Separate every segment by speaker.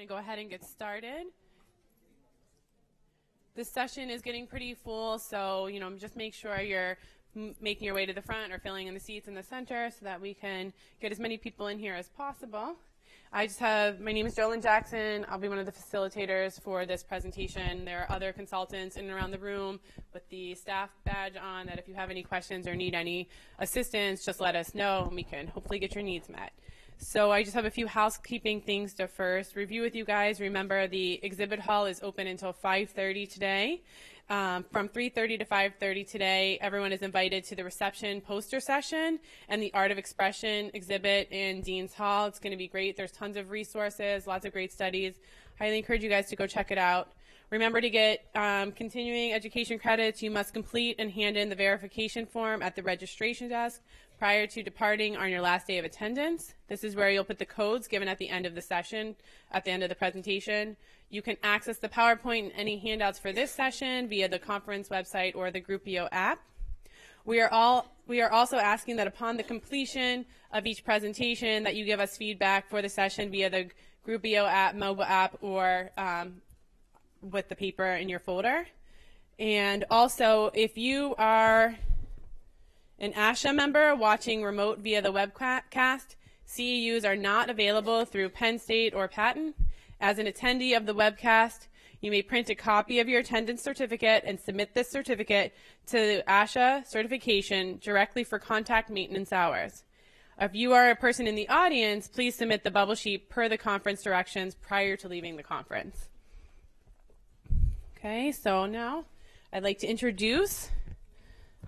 Speaker 1: going to go ahead and get started. This session is getting pretty full, so just make sure you're making your way to the front or filling in the seats in the center so that we can get as many people in here as possible. My name is Jolyn Jackson. I'll be one of the facilitators for this presentation. There are other consultants in and around the room with the staff badge on that if you have any questions or need any assistance, just let us know and we can hopefully get your needs met. So I just have a few housekeeping things to first review with you guys. Remember, the exhibit hall is open until 5:30 today. From 3:30 to 5:30 today, everyone is invited to the reception poster session and the Art of Expression exhibit in Dean's Hall. It's going to be great. There's tons of resources, lots of great studies. Highly encourage you guys to go check it out. Remember, to get continuing education credits, you must complete and hand in the verification form at the registration desk prior to departing on your last day of attendance. This is where you'll put the codes given at the end of the session, at the end of the presentation. You can access the PowerPoint and any handouts for this session via the conference website or the Groupio app. We are also asking that upon the completion of each presentation that you give us feedback for the session via the Groupio app, mobile app, or with the paper in your folder. And also, if you are an ASHA member watching remote via the webcast, CEUs are not available through Penn State or Patton. As an attendee of the webcast, you may print a copy of your attendance certificate and submit this certificate to ASHA certification directly for contact maintenance hours. If you are a person in the audience, please submit the bubble sheet per the conference directions prior to leaving the conference. Okay, so now I'd like to introduce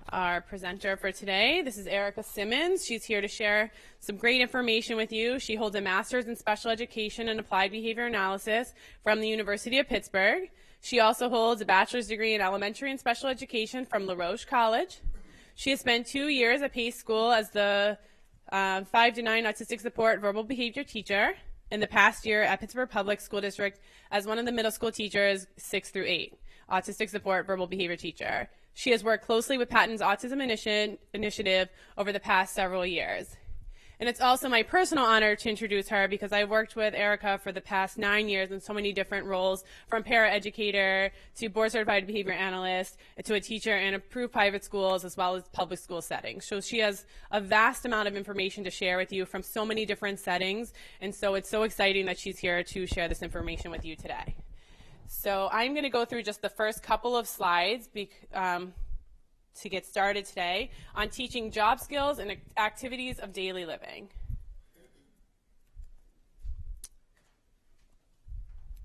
Speaker 1: our presenter for today. This is Erica Simmons. She's here to share some great information with you. She holds a master's in special education and applied behavior analysis from the University of Pittsburgh. She also holds a bachelor's degree in elementary and special education from LaRoche College. She has spent 2 years at Pace School as the 5 to 9 autistic support verbal behavior teacher. In the past year at Pittsburgh Public School District as one of the middle school teachers 6 through 8, autistic support verbal behavior teacher. She has worked closely with Patton's Autism Initiative over the past several years. And it's also my personal honor to introduce her because I worked with Erica for the past 9 years in so many different roles, from paraeducator to board certified behavior analyst to a teacher in approved private schools as well as public school settings. So she has a vast amount of information to share with you from so many different settings. And so it's so exciting that she's here to share this information with you today. So I'm going to go through just the first couple of slides to get started today on teaching job skills and activities of daily living.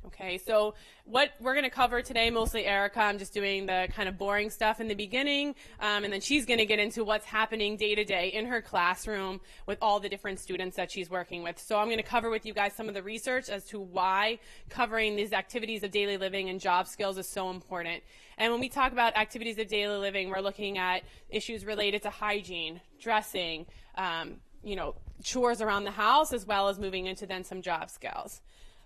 Speaker 1: Okay, so what we're going to cover today, mostly Erica, I'm just doing the kind of boring stuff in the beginning, and then she's going to get into what's happening day to day in her classroom with all the different students that she's working with. So I'm going to cover with you guys some of the research as to why covering these activities of daily living and job skills is so important. And when we talk about activities of daily living, we're looking at issues related to hygiene, dressing, chores around the house, as well as moving into then some job skills.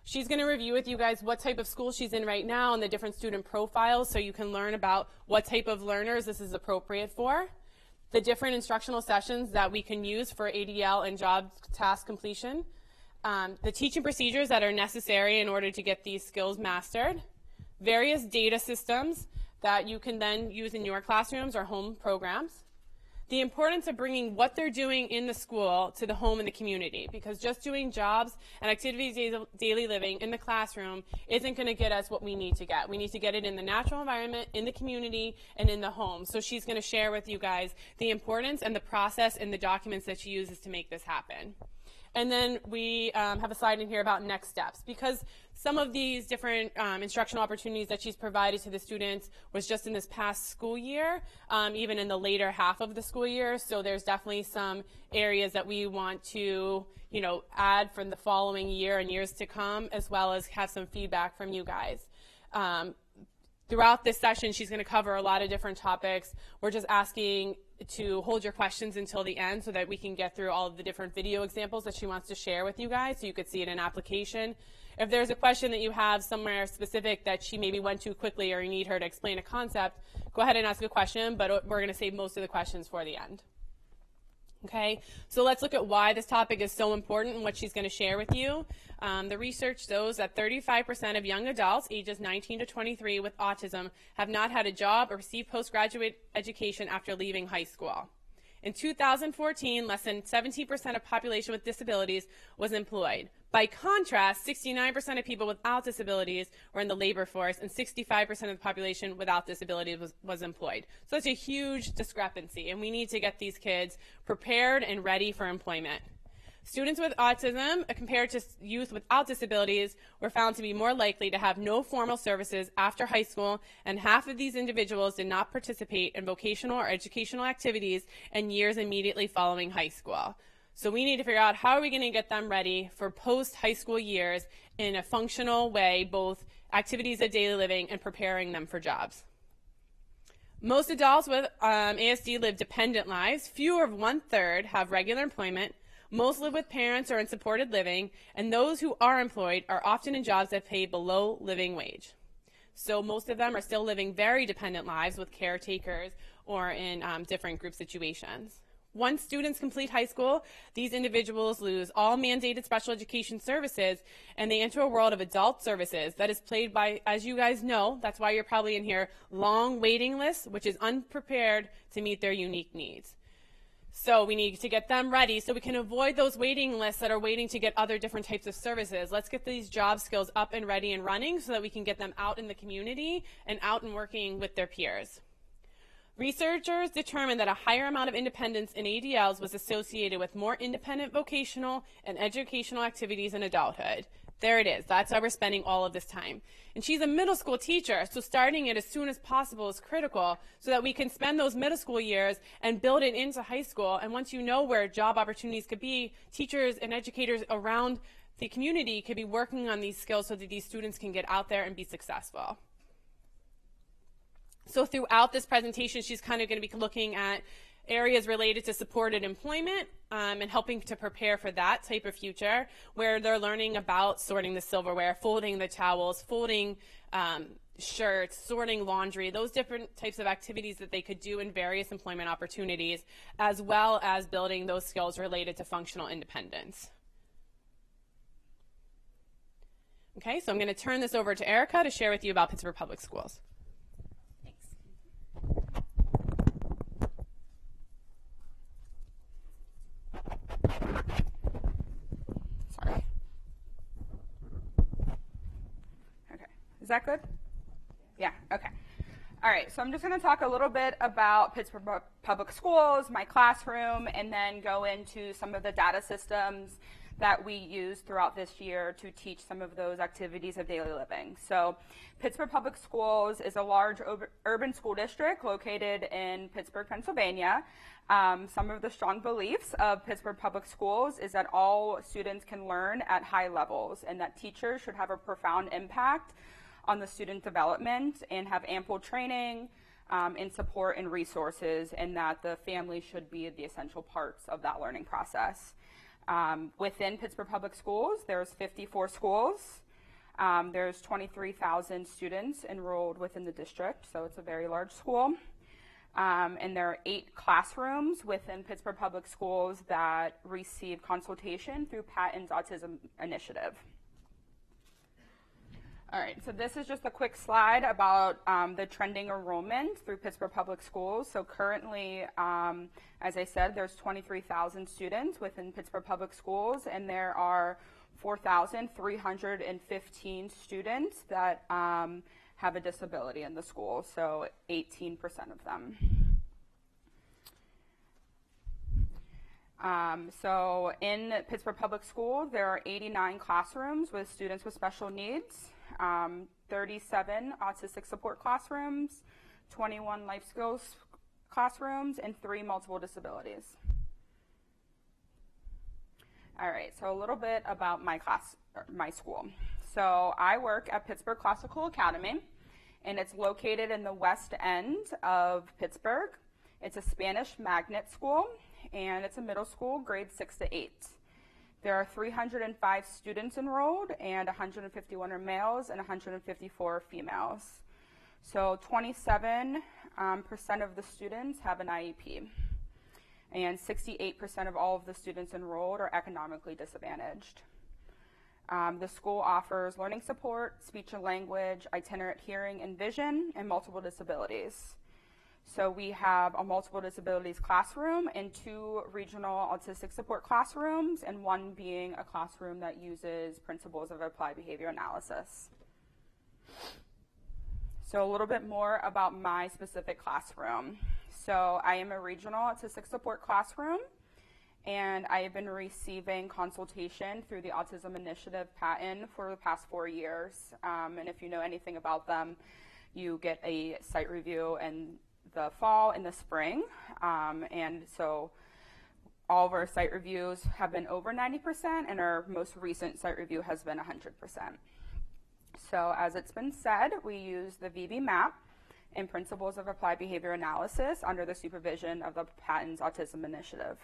Speaker 1: She's going to review with you guys what type of school she's in right now and the different student profiles so you can learn about what type of learners this is appropriate for, the different instructional sessions that we can use for ADL and job task completion, the teaching procedures that are necessary in order to get these skills mastered, various data systems that you can then use in your classrooms or home programs, the importance of bringing what they're doing in the school to the home and the community, because just doing jobs and activities of daily living in the classroom isn't going to get us what we need to get. We need to get it in the natural environment, in the community, and in the home. So she's going to share with you guys the importance and the process and the documents that she uses to make this happen. And then we have a slide in here about next steps, because some of these different instructional opportunities that she's provided to the students was just in this past school year, even in the later half of the school year. So there's definitely some areas that we want to, add from the following year and years to come, as well as have some feedback from you guys. Throughout this session, she's going to cover a lot of different topics. We're just asking to hold your questions until the end so that we can get through all of the different video examples that she wants to share with you guys so you could see it in application. If there's a question that you have somewhere specific that she maybe went too quickly or you need her to explain a concept, go ahead and ask a question, but we're going to save most of the questions for the end. Okay, so let's look at why this topic is so important and what she's going to share with you. The research shows that 35% of young adults ages 19 to 23 with autism have not had a job or received postgraduate education after leaving high school. In 2014, less than 17% of population with disabilities was employed. By contrast, 69% of people without disabilities were in the labor force, and 65% of the population without disabilities was employed. So it's a huge discrepancy, and we need to get these kids prepared and ready for employment. Students with autism, compared to youth without disabilities, were found to be more likely to have no formal services after high school, and half of these individuals did not participate in vocational or educational activities in years immediately following high school. So we need to figure out how are we going to get them ready for post-high school years in a functional way, both activities of daily living and preparing them for jobs. Most adults with ASD live dependent lives. Fewer of 1/3 have regular employment. Most live with parents or in supported living, and those who are employed are often in jobs that pay below living wage. So most of them are still living very dependent lives with caretakers or in different group situations. Once students complete high school, these individuals lose all mandated special education services, and they enter a world of adult services that is plagued by, as you guys know, that's why you're probably in here, long waiting lists, which is unprepared to meet their unique needs. So we need to get them ready so we can avoid those waiting lists that are waiting to get other different types of services. Let's get these job skills up and ready and running so that we can get them out in the community and out and working with their peers. Researchers determined that a higher amount of independence in ADLs was associated with more independent vocational and educational activities in adulthood. There it is. That's why we're spending all of this time. And she's a middle school teacher, so starting it as soon as possible is critical so that we can spend those middle school years and build it into high school. And once you know where job opportunities could be, teachers and educators around the community could be working on these skills so that these students can get out there and be successful. So throughout this presentation, she's kind of going to be looking at areas related to supported employment and helping to prepare for that type of future, where they're learning about sorting the silverware, folding the towels, folding shirts, sorting laundry, those different types of activities that they could do in various employment opportunities, as well as building those skills related to functional independence. Okay, so I'm going to turn this over to Erica to share with you about Pittsburgh Public Schools.
Speaker 2: Sorry. Okay, is that good? Yeah, okay. All right, so I'm just going to talk a little bit about Pittsburgh Public Schools, my classroom, and then go into some of the data systems that we use throughout this year to teach some of those activities of daily living. So Pittsburgh Public Schools is a large urban school district located in Pittsburgh, Pennsylvania. Some of the strong beliefs of Pittsburgh Public Schools is that all students can learn at high levels and that teachers should have a profound impact on the student development and have ample training and support and resources, and that the family should be the essential parts of that learning process. Within Pittsburgh Public Schools, there's 54 schools. There's 23,000 students enrolled within the district, so it's a very large school. And there are 8 classrooms within Pittsburgh Public Schools that receive consultation through Patton's Autism Initiative. All right, so this is just a quick slide about the trending enrollment through Pittsburgh Public Schools. So currently, as I said, there's 23,000 students within Pittsburgh Public Schools, and there are 4,315 students that have a disability in the school, so 18% of them. So in Pittsburgh Public Schools, there are 89 classrooms with students with special needs, 37 autistic support classrooms, 21 life skills classrooms, and 3 multiple disabilities. All right, so a little bit about my school. So I work at Pittsburgh Classical Academy, and it's located in the west end of Pittsburgh. It's a Spanish magnet school, and it's a middle school, grades 6 to 8. There are 305 students enrolled, and 151 are males and 154 females. So 27% of the students have an IEP. and 68% of all of the students enrolled are economically disadvantaged. The school offers learning support, speech and language, itinerant hearing and vision, and multiple disabilities. So we have a multiple disabilities classroom and 2 regional autistic support classrooms, and 1 being a classroom that uses principles of applied behavior analysis. So a little bit more about my specific classroom. So I am a regional autistic support classroom, and I have been receiving consultation through the Autism Initiative patent for the past 4 years. And if you know anything about them, you get a site review in the fall and the spring. And so all of our site reviews have been over 90%, and our most recent site review has been 100%. So as it's been said, we use the VB-MAPP and principles of applied behavior analysis under the supervision of the patent's Autism Initiative.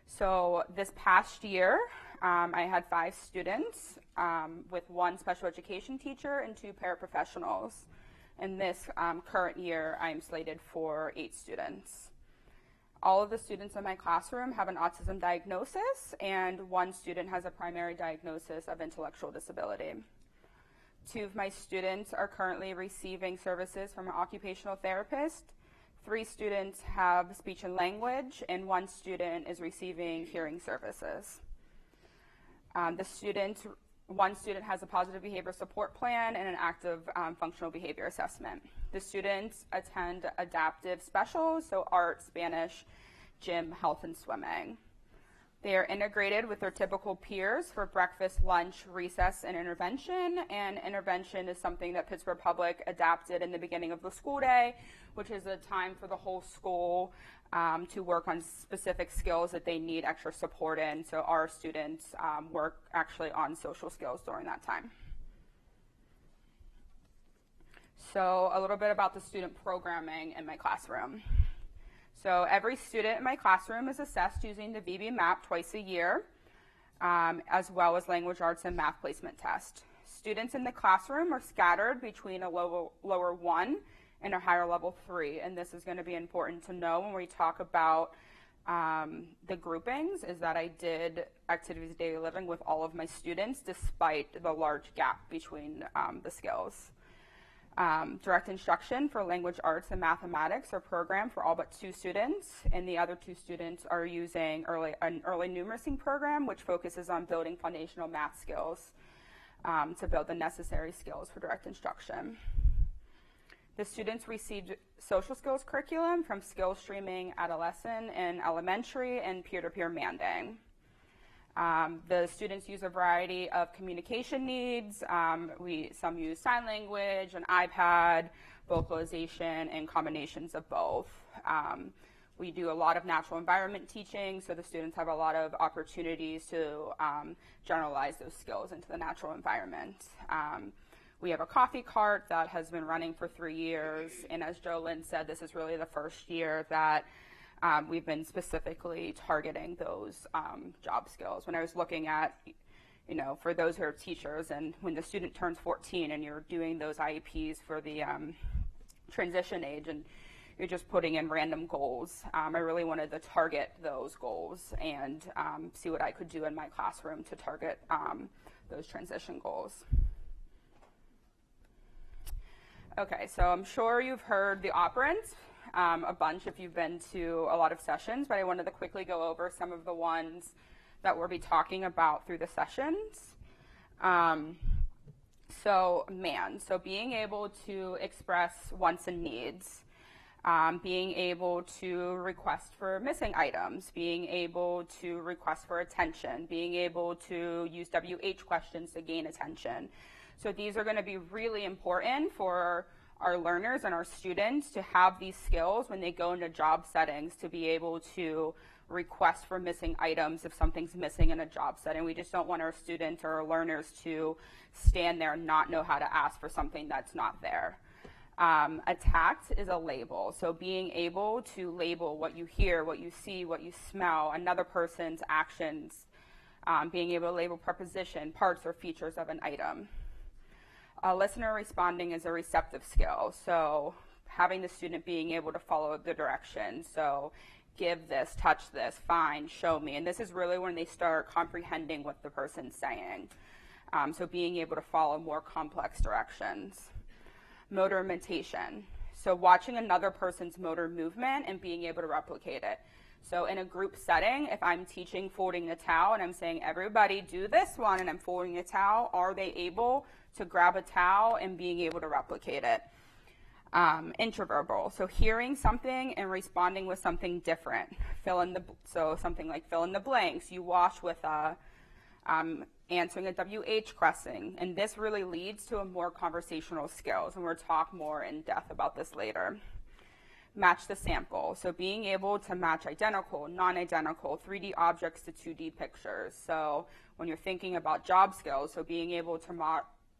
Speaker 2: So this past year, I had 5 students with 1 special education teacher and 2 paraprofessionals. And this current year, I'm slated for 8 students. All of the students in my classroom have an autism diagnosis, and 1 student has a primary diagnosis of intellectual disability. 2 of my students are currently receiving services from an occupational therapist. 3 students have speech and language, and 1 student is receiving hearing services. One student has a positive behavior support plan and an active functional behavior assessment. The students attend adaptive specials, so art, Spanish, gym, health, and swimming. They are integrated with their typical peers for breakfast, lunch, recess, and intervention. And intervention is something that Pittsburgh Public adapted in the beginning of the school day, which is a time for the whole school to work on specific skills that they need extra support in. So our students work actually on social skills during that time. So a little bit about the student programming in my classroom. So every student in my classroom is assessed using the VB-MAPP twice a year, as well as language arts and math placement test. Students in the classroom are scattered between a lower 1 and a higher level 3, and this is going to be important to know when we talk about the groupings, is that I did activities of daily living with all of my students despite the large gap between the skills. Direct instruction for language arts and mathematics are programmed for all but 2 students, and the other 2 students are using an early numeracy program, which focuses on building foundational math skills to build the necessary skills for direct instruction. The students received social skills curriculum from Skills Streaming Adolescent and Elementary and peer-to-peer Manding. The students use a variety of communication needs. Some use sign language, an iPad, vocalization, and combinations of both. We do a lot of natural environment teaching, so the students have a lot of opportunities to generalize those skills into the natural environment. We have a coffee cart that has been running for 3 years, and as Jolynn said, this is really the first year that we've been specifically targeting those job skills. When I was looking at, for those who are teachers, and when the student turns 14 and you're doing those IEPs for the transition age and you're just putting in random goals, I really wanted to target those goals and see what I could do in my classroom to target those transition goals. Okay, so I'm sure you've heard the operants a bunch if you've been to a lot of sessions, but I wanted to quickly go over some of the ones that we'll be talking about through the sessions. So being able to express wants and needs, being able to request for missing items, being able to request for attention, being able to use WH questions to gain attention. So these are going to be really important for our learners and our students to have these skills when they go into job settings, to be able to request for missing items if something's missing in a job setting. We just don't want our students or our learners to stand there and not know how to ask for something that's not there. A tact is a label, so being able to label what you hear, what you see, what you smell, another person's actions, being able to label preposition, parts, or features of an item. Listener responding is a receptive skill, so having the student being able to follow the directions. So give this, touch this, find, show me. And this is really when they start comprehending what the person's saying. So being able to follow more complex directions. Motor imitation. So watching another person's motor movement and being able to replicate it. So in a group setting, if I'm teaching folding the towel and I'm saying, everybody do this one, and I'm folding the towel, are they able to grab a towel and being able to replicate it? Intraverbal, so hearing something and responding with something different. So something like fill in the blanks. You wash with answering a WH question, and this really leads to a more conversational skills, and we'll talk more in depth about this later. Match the sample, so being able to match identical, non-identical, 3D objects to 2D pictures. So when you're thinking about job skills, so being able to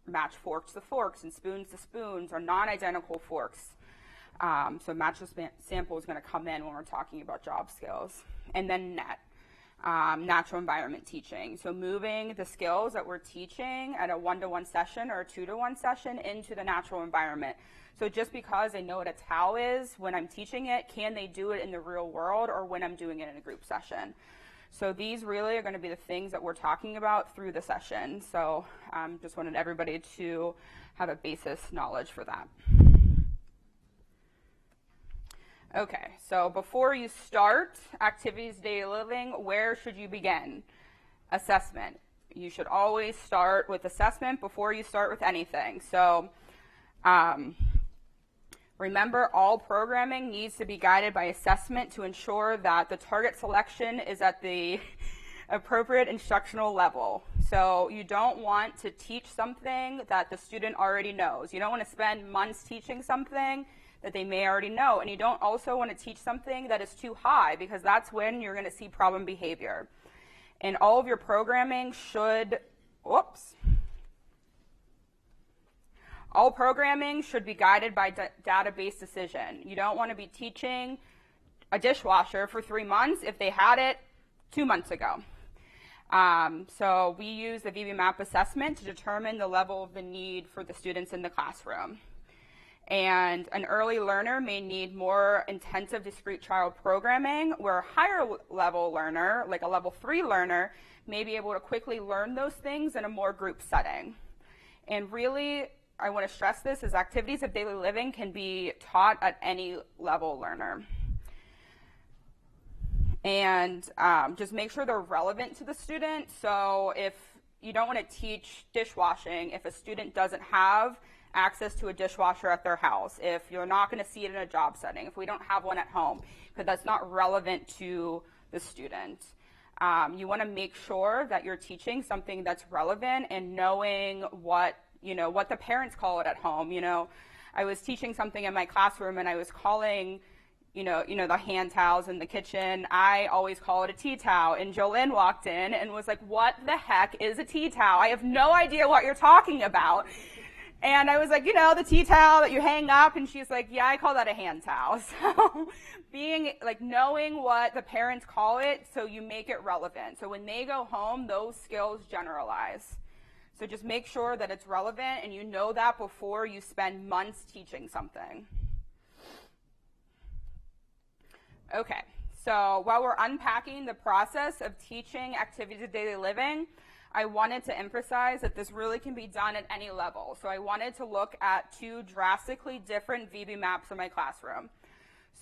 Speaker 2: match forks to forks and spoons to spoons, or non-identical forks. So match the sample is going to come in when we're talking about job skills. And then NET. Natural environment teaching. So moving the skills that we're teaching at a 1-to-1 session or a 2-to-1 session into the natural environment. So just because they know what a towel is when I'm teaching it, can they do it in the real world or when I'm doing it in a group session? So these really are going to be the things that we're talking about through the session. So just wanted everybody to have a basis knowledge for that. Okay, so before you start activities of daily living, where should you begin? Assessment. You should always start with assessment before you start with anything. So remember, all programming needs to be guided by assessment to ensure that the target selection is at the appropriate instructional level. So you don't want to teach something that the student already knows. You don't want to spend months teaching something that they may already know. And you don't also want to teach something that is too high, because that's when you're going to see problem behavior. And all of your programming should, all programming should be guided by database decision. You don't want to be teaching a dishwasher for 3 months if they had it 2 months ago. So we use the VB-MAPP assessment to determine the level of the need for the students in the classroom. And an early learner may need more intensive discrete child programming, where a higher level learner, like a level 3 learner, may be able to quickly learn those things in a more group setting. And really, I want to stress this, is activities of daily living can be taught at any level learner. And just make sure they're relevant to the student. So if you don't want to teach dishwashing if a student doesn't have access to a dishwasher at their house, if you're not going to see it in a job setting, if we don't have one at home, because that's not relevant to the student. You want to make sure that you're teaching something that's relevant and knowing what the parents call it at home. I was teaching something in my classroom and I was calling, the hand towels in the kitchen, I always call it a tea towel. And Jolynn walked in and was like, what the heck is a tea towel? I have no idea what you're talking about. And I was like, the tea towel that you hang up. And she's like, yeah, I call that a hand towel. So knowing what the parents call it, so you make it relevant. So when they go home, those skills generalize. So just make sure that it's relevant and you know that before you spend months teaching something. Okay, so while we're unpacking the process of teaching activities of daily living, I wanted to emphasize that this really can be done at any level. So I wanted to look at 2 drastically different VB-MAPPs in my classroom.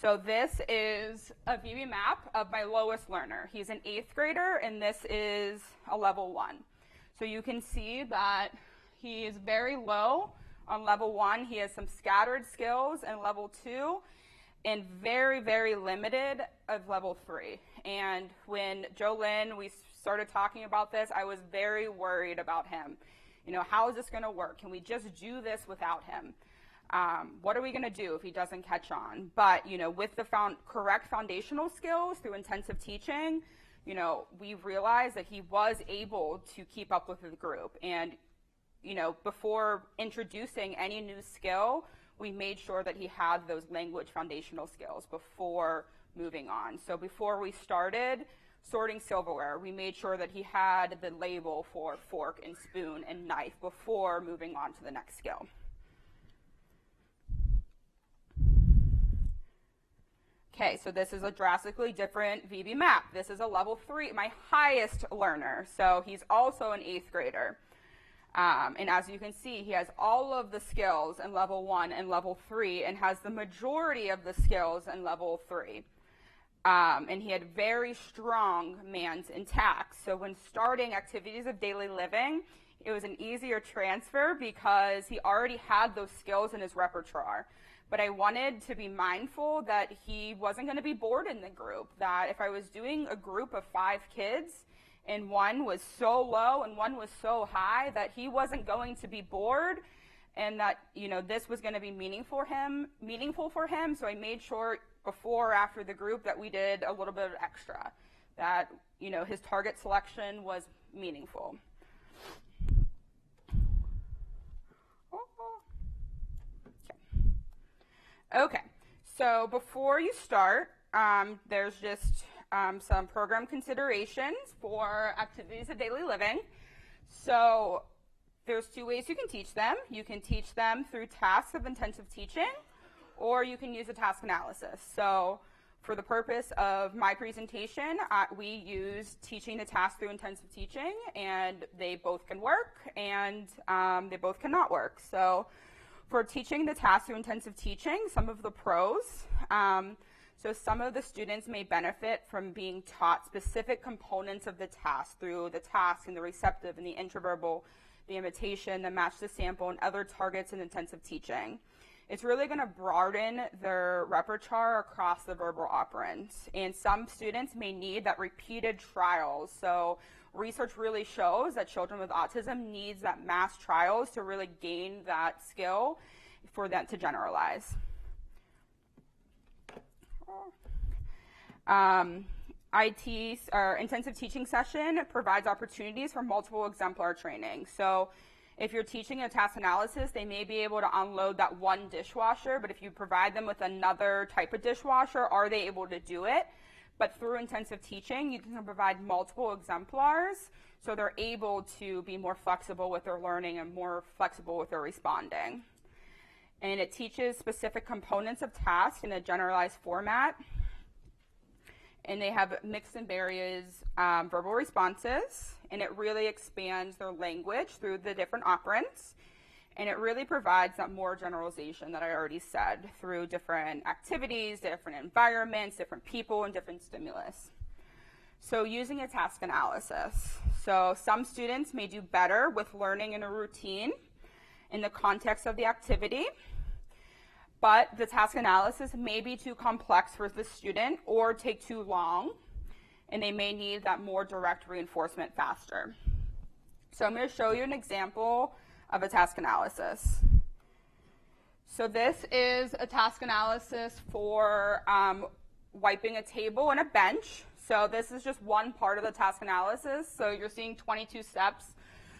Speaker 2: So this is a VB-MAPP of my lowest learner. He's an 8th grader, and this is a level 1. So you can see that he is very low on level 1. He has some scattered skills in level 2 and very, very limited of level 3. And when Jolynn, we started talking about this, I was very worried about him. How is this going to work? Can we just do this without him? What are we going to do if he doesn't catch on? But, with the correct foundational skills through intensive teaching, we realized that he was able to keep up with the group. And, before introducing any new skill, we made sure that he had those language foundational skills before moving on. So before we started sorting silverware, we made sure that he had the label for fork and spoon and knife before moving on to the next skill. Okay, so this is a drastically different VB-MAPP. This is a level 3, my highest learner. So he's also an 8th grader. And as you can see, he has all of the skills in level 1 and level 3 and has the majority of the skills in level 3. And he had very strong mands and tax. So when starting activities of daily living, it was an easier transfer because he already had those skills in his repertoire. But I wanted to be mindful that he wasn't going to be bored in the group, that if I was doing a group of 5 kids and one was so low and one was so high, that he wasn't going to be bored, and that, you know, this was going to be meaningful for him. So I made sure before or after the group that we did a little bit of extra, that, you know, his target selection was meaningful. Okay, so before you start, there's just some program considerations for activities of daily living. So there's 2 ways you can teach them. You can teach them through tasks of intensive teaching, or you can use a task analysis. So for the purpose of my presentation, we use teaching the task through intensive teaching, and they both can work, and they both cannot work. So for teaching the task through intensive teaching, some of the pros, so some of the students may benefit from being taught specific components of the task through the task and the receptive and the intraverbal, the imitation, the match the sample, and other targets in intensive teaching. It's really going to broaden their repertoire across the verbal operants. And some students may need that repeated trials. So research really shows that children with autism needs that mass trials to really gain that skill for them to generalize. IT, or intensive teaching session, provides opportunities for multiple exemplar training. So if you're teaching a task analysis, they may be able to unload that one dishwasher, but if you provide them with another type of dishwasher, are they able to do it? But through intensive teaching, you can provide multiple exemplars, so they're able to be more flexible with their learning and more flexible with their responding. And it teaches specific components of tasks in a generalized format. And they have mixed and various verbal responses, and it really expands their language through the different operants, and it really provides that more generalization that I already said through different activities, different environments, different people, and different stimulus. So using a task analysis. So some students may do better with learning in a routine in the context of the activity, but the task analysis may be too complex for the student or take too long, and they may need that more direct reinforcement faster. So I'm going to show you an example of a task analysis. So this is a task analysis for wiping a table and a bench. So this is just one part of the task analysis. So you're seeing 22 steps,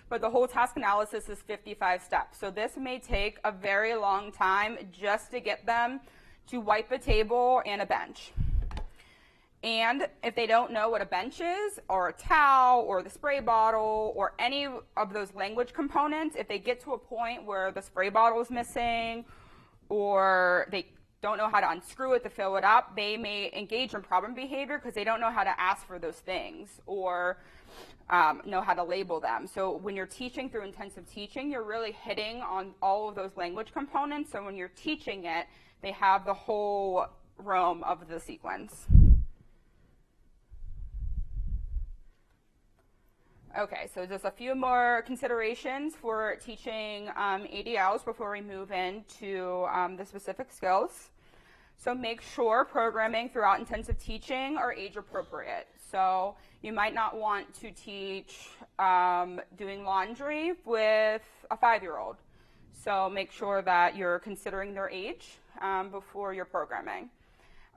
Speaker 2: but the whole task analysis is 55 steps. So this may take a very long time just to get them to wipe a table and a bench. And if they don't know what a bench is, or a towel, or the spray bottle, or any of those language components, if they get to a point where the spray bottle is missing, or they don't know how to unscrew it to fill it up, they may engage in problem behavior because they don't know how to ask for those things, or know how to label them. So when you're teaching through intensive teaching, you're really hitting on all of those language components. So when you're teaching it, they have the whole realm of the sequence. Okay, so just a few more considerations for teaching ADLs before we move into the specific skills. So make sure programming throughout intensive teaching are age appropriate. So you might not want to teach doing laundry with a 5-year-old. So make sure that you're considering their age before you're programming.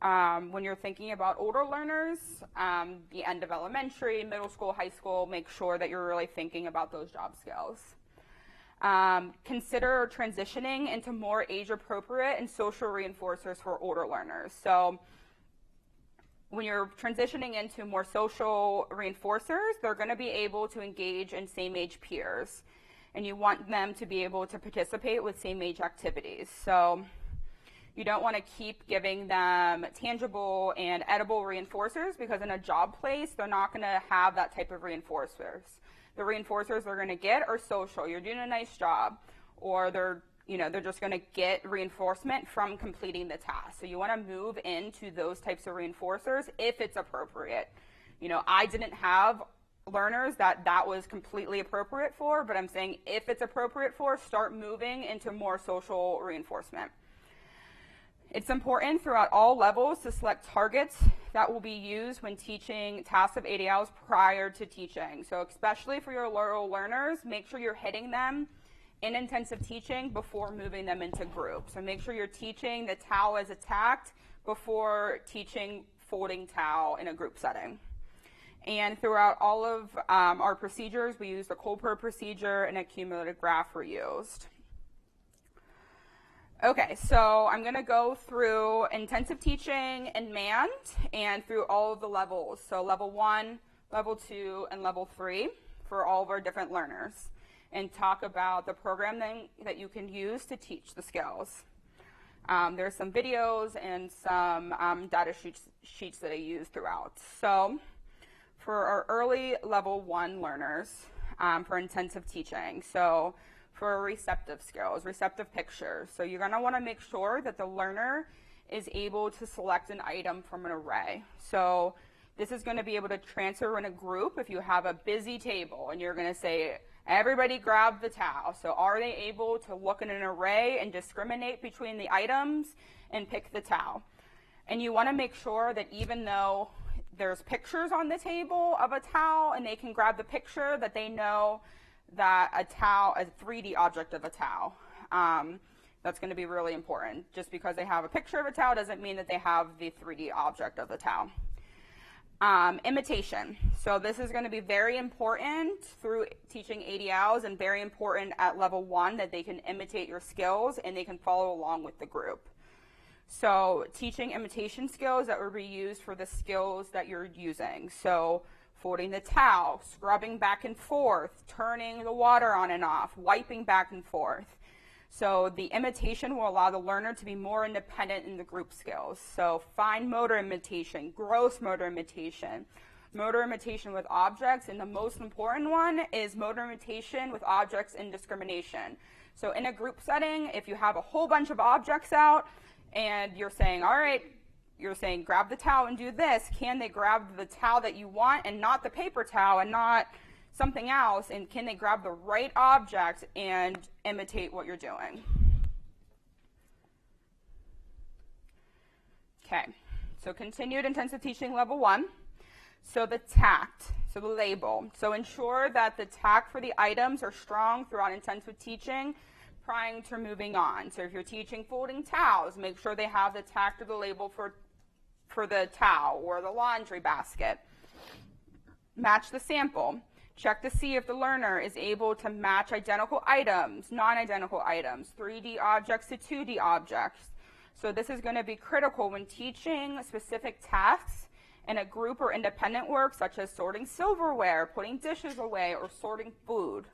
Speaker 2: When you're thinking about older learners, the end of elementary, middle school, high school, make sure that you're really thinking about those job skills. Consider transitioning into more age-appropriate and social reinforcers for older learners. So when you're transitioning into more social reinforcers, they're going to be able to engage in same-age peers, and you want them to be able to participate with same-age activities. So You don't want to keep giving them tangible and edible reinforcers, because in a job place, they're not going to have that type of reinforcers. The reinforcers they're going to get are social. You're doing a nice job, or they're just going to get reinforcement from completing the task. So you want to move into those types of reinforcers if it's appropriate. I didn't have learners that was completely appropriate for, but I'm saying if it's appropriate for, start moving into more social reinforcement. It's important throughout all levels to select targets that will be used when teaching tasks of ADLs prior to teaching. So especially for your lower learners, make sure you're hitting them in intensive teaching before moving them into groups. So make sure you're teaching the TAL as attacked before teaching folding TAL in a group setting. And throughout all of our procedures, we use the Colper procedure and a cumulative graph were used. Okay, so I'm going to go through intensive teaching and MAND and through all of the levels. So level 1, level 2, and level 3 for all of our different learners, and talk about the programming that you can use to teach the skills. There's some videos and some data sheets that I use throughout. So for our early level 1 learners for intensive teaching, so for receptive skills, receptive pictures. So you're going to want to make sure that the learner is able to select an item from an array. So this is going to be able to transfer in a group if you have a busy table and you're going to say, everybody grab the towel. So are they able to look in an array and discriminate between the items and pick the towel? And you want to make sure that even though there's pictures on the table of a towel and they can grab the picture, that they know that a towel, a 3D object of a towel. That's going to be really important. Just because they have a picture of a towel doesn't mean that they have the 3D object of the towel. Imitation. So this is going to be very important through teaching ADLs, and very important at level 1 that they can imitate your skills and they can follow along with the group. So teaching imitation skills that will be used for the skills that you're using. So folding the towel, scrubbing back and forth, turning the water on and off, wiping back and forth. So the imitation will allow the learner to be more independent in the group skills. So fine motor imitation, gross motor imitation with objects, and the most important one is motor imitation with objects and discrimination. So in a group setting, if you have a whole bunch of objects out and you're saying, all right, you're saying grab the towel and do this, can they grab the towel that you want and not the paper towel and not something else, and can they grab the right object and imitate what you're doing? Okay, so continued intensive teaching level 1. So the tact, so the label. So ensure that the tact for the items are strong throughout intensive teaching prior to moving on. So if you're teaching folding towels, make sure they have the tact of the label for the towel or the laundry basket. Match the sample. Check to see if the learner is able to match identical items, non-identical items, 3D objects to 2D objects. So this is going to be critical when teaching specific tasks in a group or independent work, such as sorting silverware, putting dishes away, or sorting food.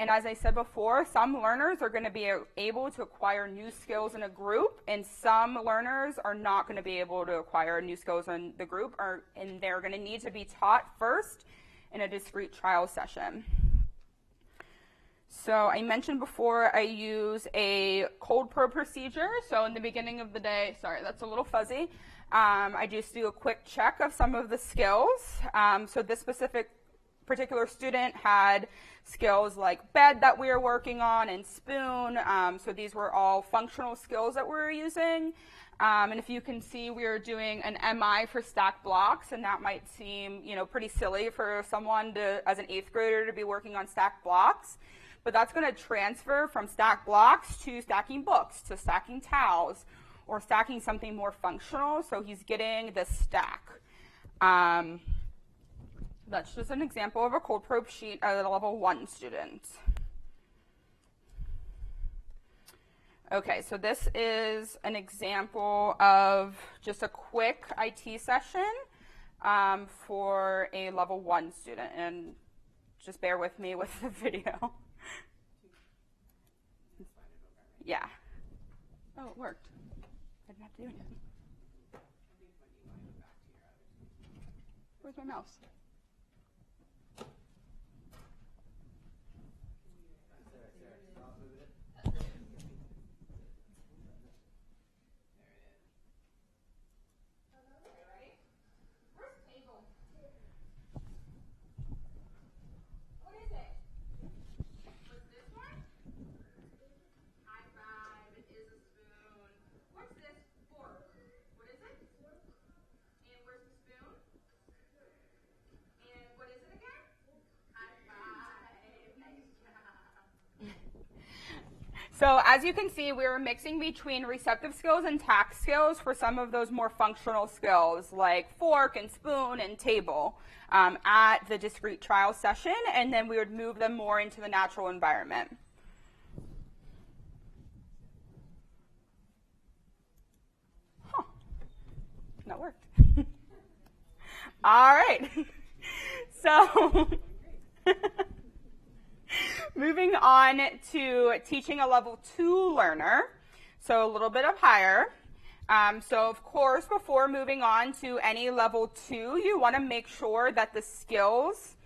Speaker 2: And as I said before, some learners are going to be able to acquire new skills in a group, and some learners are not going to be able to acquire new skills in the group, and they're going to need to be taught first in a discrete trial session. So I mentioned before I use a cold pro procedure. So in the beginning of the day, sorry, that's a little fuzzy. I just do a quick check of some of the skills. So this particular student had skills like bed that we were working on and spoon. So these were all functional skills that we were using. And if you can see, we are doing an MI for stacked blocks, and that might seem, pretty silly for someone as an 8th grader to be working on stacked blocks. But that's going to transfer from stacked blocks to stacking books, to stacking towels, or stacking something more functional. So he's getting the stack. That's just an example of a cold probe sheet at a level 1 student. Okay, so this is an example of just a quick IT session for a level 1 student, and just bear with me with the video. Yeah. Oh. worked. I didn't have to do anything. Where's my mouse? So as you can see, we were mixing between receptive skills and tact skills for some of those more functional skills like fork and spoon and table at the discrete trial session, and then we would move them more into the natural environment. Huh. That worked. All right. So moving on to teaching a level 2 learner, so a little bit of higher. So of course, before moving on to any level 2, you want to make sure that the skills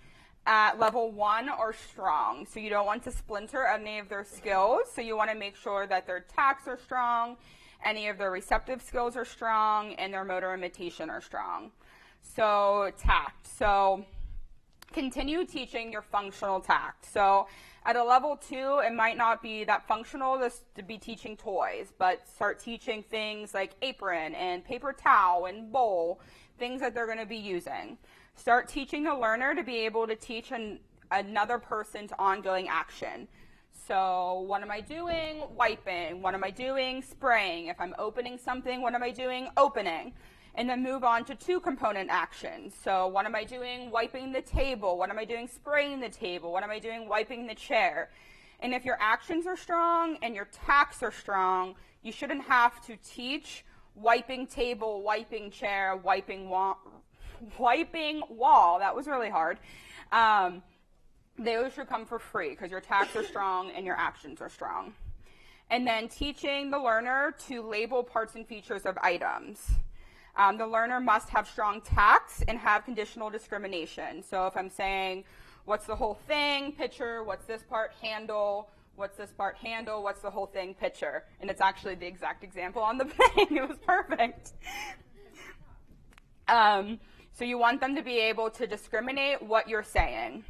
Speaker 2: at level 1 are strong. So you don't want to splinter any of their skills. So you want to make sure that their tacts are strong, any of their receptive skills are strong, and their motor imitation are strong. So tact. So continue teaching your functional tact. So at a level 2, it might not be that functional to be teaching toys, but start teaching things like apron and paper towel and bowl, things that they're going to be using. Start teaching the learner to be able to teach another person's ongoing action. So what am I doing? Wiping. What am I doing? Spraying. If I'm opening something, what am I doing? Opening. And then move on to 2-component actions. So what am I doing? Wiping the table. What am I doing? Spraying the table. What am I doing? Wiping the chair. And if your actions are strong and your tacts are strong, you shouldn't have to teach wiping table, wiping chair, wiping wall. That was really hard. Those should come for free because your tacts are strong and your actions are strong. And then teaching the learner to label parts and features of items. The learner must have strong tacts and have conditional discrimination. So if I'm saying, what's the whole thing? Picture. What's this part? Handle. What's this part? Handle. What's the whole thing? Picture. And it's actually the exact example on the thing. It was perfect. So you want them to be able to discriminate what you're saying.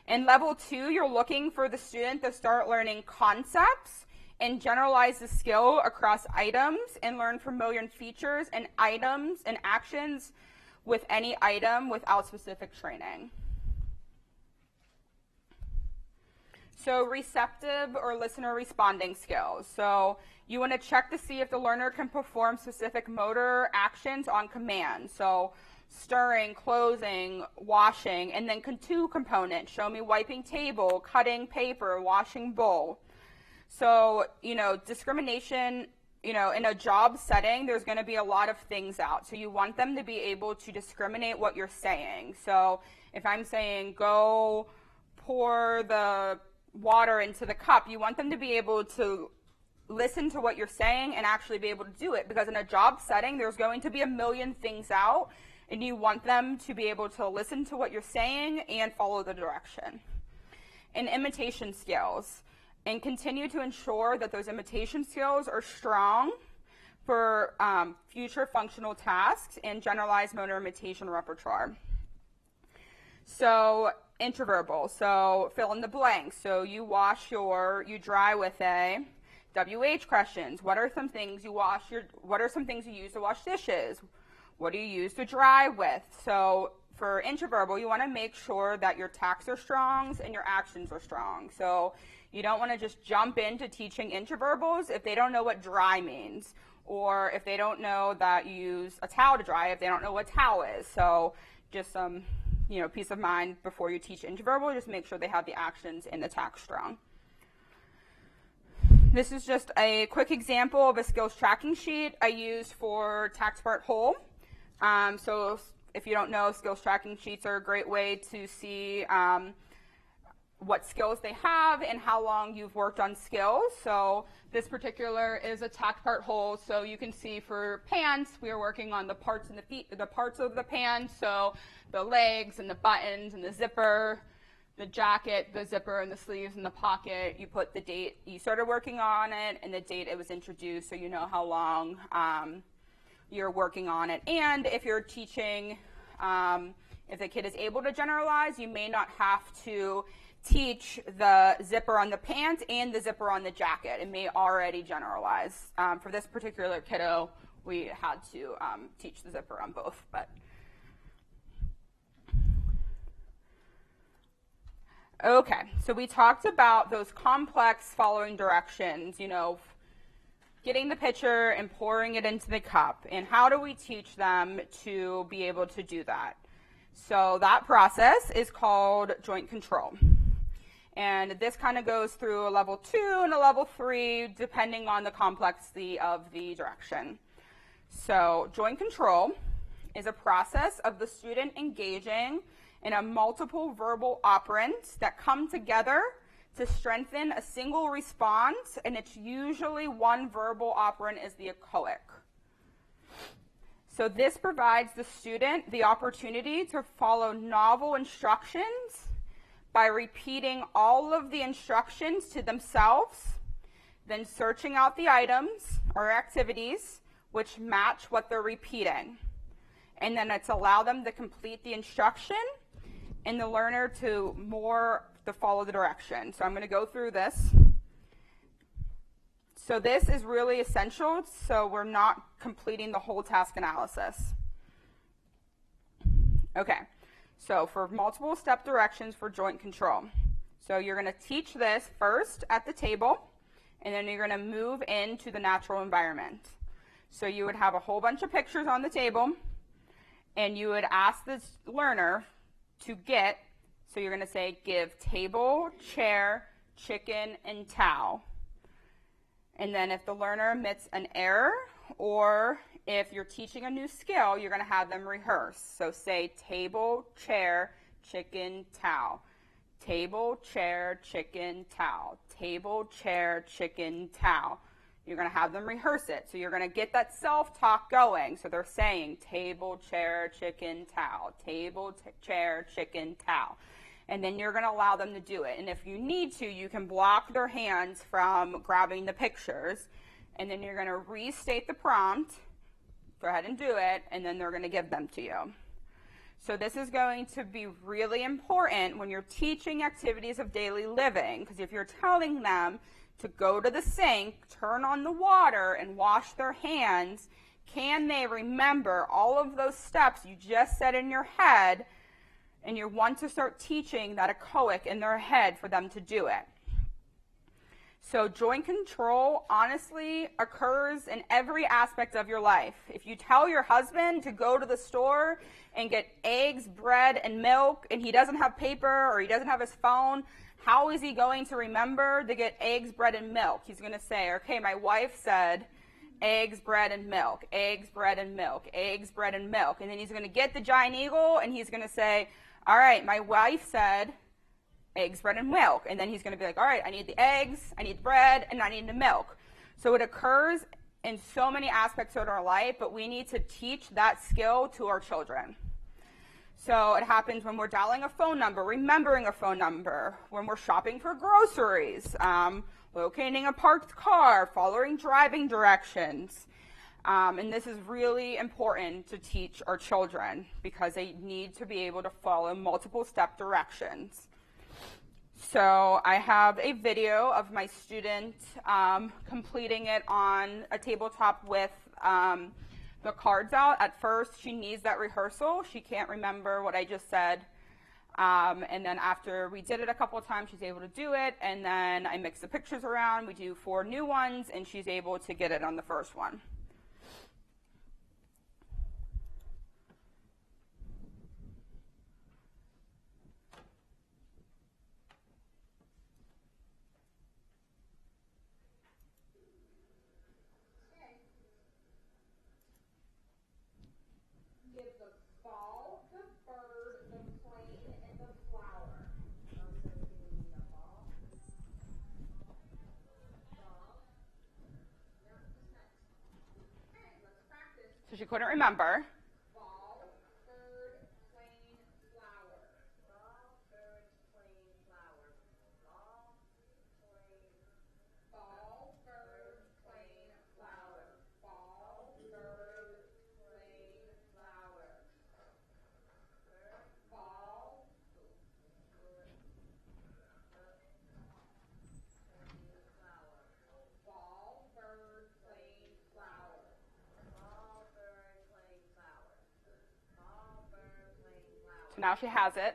Speaker 2: In level 2, you're looking for the student to start learning concepts and generalize the skill across items and learn familiar features and items and actions with any item without specific training. So receptive or listener responding skills. So you want to check to see if the learner can perform specific motor actions on command. So stirring, closing, washing, and then 2 components. Show me wiping table, cutting paper, washing bowl. So, discrimination, in a job setting, there's going to be a lot of things out. So you want them to be able to discriminate what you're saying. So if I'm saying, go pour the water into the cup, you want them to be able to listen to what you're saying and actually be able to do it. Because in a job setting, there's going to be a million things out, and you want them to be able to listen to what you're saying and follow the direction. And imitation skills. And continue to ensure that those imitation skills are strong for future functional tasks and generalized motor imitation repertoire. So interverbal, so fill in the blanks. So you dry with a WH questions. What are some things you use to wash dishes? What do you use to dry with? So for interverbal, you want to make sure that your tacts are strong and your actions are strong. So you don't want to just jump into teaching interverbals if they don't know what dry means, or if they don't know that you use a towel to dry, if they don't know what towel is. So just some, peace of mind before you teach interverbal, just make sure they have the actions and the tacts strong. This is just a quick example of a skills tracking sheet I used for tact part whole. So if you don't know, skills tracking sheets are a great way to see what skills they have and how long you've worked on skills. So this particular is a tack part hole. So you can see for pants, we are working on the parts in the feet, the parts of the pants. So the legs and the buttons and the zipper, the jacket, the zipper and the sleeves and the pocket. You put the date you started working on it and the date it was introduced, so you know how long you're working on it. And if you're teaching, if the kid is able to generalize, you may not have to teach the zipper on the pants and the zipper on the jacket. It may already generalize. For this particular kiddo, we had to teach the zipper on both. But okay, so we talked about those complex following directions, you know, getting the pitcher and pouring it into the cup. And how do we teach them to be able to do that? So that process is called joint control. And this kind of goes through a level 2 and a level 3, depending on the complexity of the direction. So joint control is a process of the student engaging in a multiple verbal operands that come together to strengthen a single response, and it's usually one verbal operand is the echoic. So this provides the student the opportunity to follow novel instructions by repeating all of the instructions to themselves, then searching out the items or activities which match what they're repeating. And then it's allow them to complete the instruction and the learner to follow the direction. So I'm going to go through this. So this is really essential, so we're not completing the whole task analysis. Okay, so for multiple step directions for joint control. So you're going to teach this first at the table, and then you're going to move into the natural environment. So you would have a whole bunch of pictures on the table, and you would ask this learner to get, so you're going to say, give table, chair, chicken, and towel. And then if the learner admits an error, or if you're teaching a new skill, you're going to have them rehearse. So say table, chair, chicken, towel. Table, chair, chicken, towel. Table, chair, chicken, towel. You're going to have them rehearse it. So you're going to get that self-talk going. So they're saying table, chair, chicken, towel. Table, chair, chicken, towel. And then you're going to allow them to do it. And if you need to, you can block their hands from grabbing the pictures. And then you're going to restate the prompt. Go ahead and do it. And then they're going to give them to you. So this is going to be really important when you're teaching activities of daily living. Because if you're telling them to go to the sink, turn on the water, and wash their hands, can they remember all of those steps you just said in your head? And you want to start teaching that echoic in their head for them to do it. So joint control honestly occurs in every aspect of your life. If you tell your husband to go to the store and get eggs, bread, and milk, and he doesn't have paper or he doesn't have his phone, how is he going to remember to get eggs, bread, and milk? He's going to say, okay, my wife said eggs, bread, and milk, eggs, bread, and milk, eggs, bread, and milk. And then he's going to get the giant eagle and he's going to say, all right, my wife said eggs, bread, and milk. And then he's going to be like, all right, I need the eggs, I need the bread, and I need the milk. So it occurs in so many aspects of our life, but we need to teach that skill to our children. So it happens when we're dialing a phone number, remembering a phone number, when we're shopping for groceries, locating a parked car, following driving directions. And this is really important to teach our children because they need to be able to follow multiple step directions. So I have a video of my student completing it on a tabletop with the cards out. At first, she needs that rehearsal. She can't remember what I just said. And then after we did it a couple of times, she's able to do it. And then I mix the pictures around. We do 4 new ones, and she's able to get it on the first one. So she couldn't remember.
Speaker 3: Ball, bird, plane, flower. Ball, bird, plane, flower. Ball, plane. Ball, bird, plane, flower. Ball, bird, plane, flower. Ball. Ball, bird, plane, flower. Ball, bird, plane, flower. Ball, bird, plane, flower.
Speaker 2: So now she has it.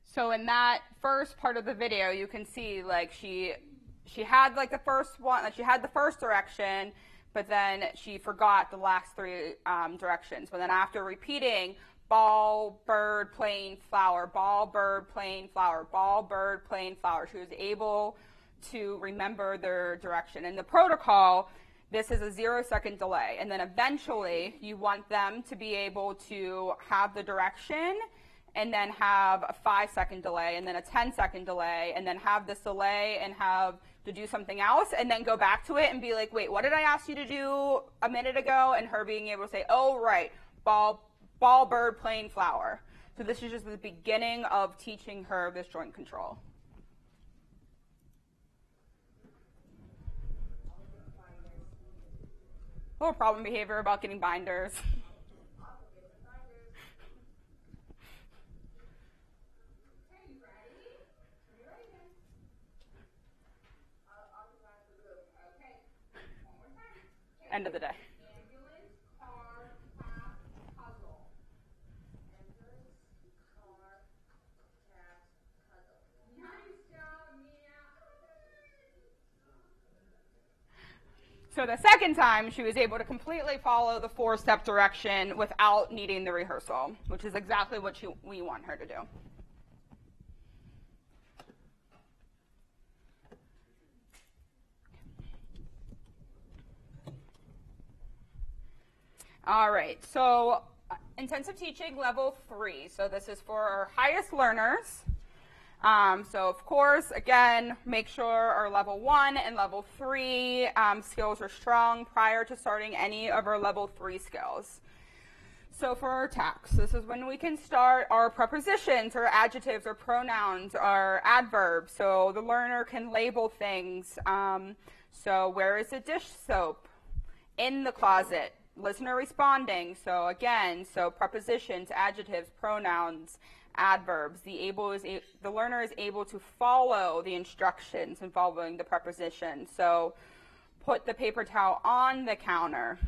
Speaker 2: So in that first part of the video, you can see like she had like the first one, like she had the first direction, but then she forgot the last three directions. But then after repeating ball, bird, plane, flower, ball, bird, plane, flower, ball, bird, plane, flower, she was able to remember their direction. In the protocol, this is a 0-second delay. And then eventually you want them to be able to have the direction and then have a 5-second delay, and then a 10-second delay, and then have this delay and have to do something else, and then go back to it and be like, wait, what did I ask you to do a minute ago? And her being able to say, oh, right, ball, bird, plane, flower. So this is just the beginning of teaching her this joint control. A little problem behavior about getting binders. End of the day.
Speaker 3: Ambulance, car, cat, puzzle. Ambulance, car, cat, puzzle. Nice job, Mia.
Speaker 2: So the second time, she was able to completely follow the 4-step direction without needing the rehearsal, which is exactly what we want her to do. All right, so intensive teaching level 3. So this is for our highest learners. So of course, again, make sure our level 1 and level 3 skills are strong prior to starting any of our level 3 skills. So for our text, this is when we can start our prepositions, our adjectives, our pronouns, our adverbs. So the learner can label things. So where is the dish soap? In the closet. Listener responding, so again, so prepositions, adjectives, pronouns, adverbs. The learner is able to follow the instructions involving the preposition. So put the paper towel on the counter.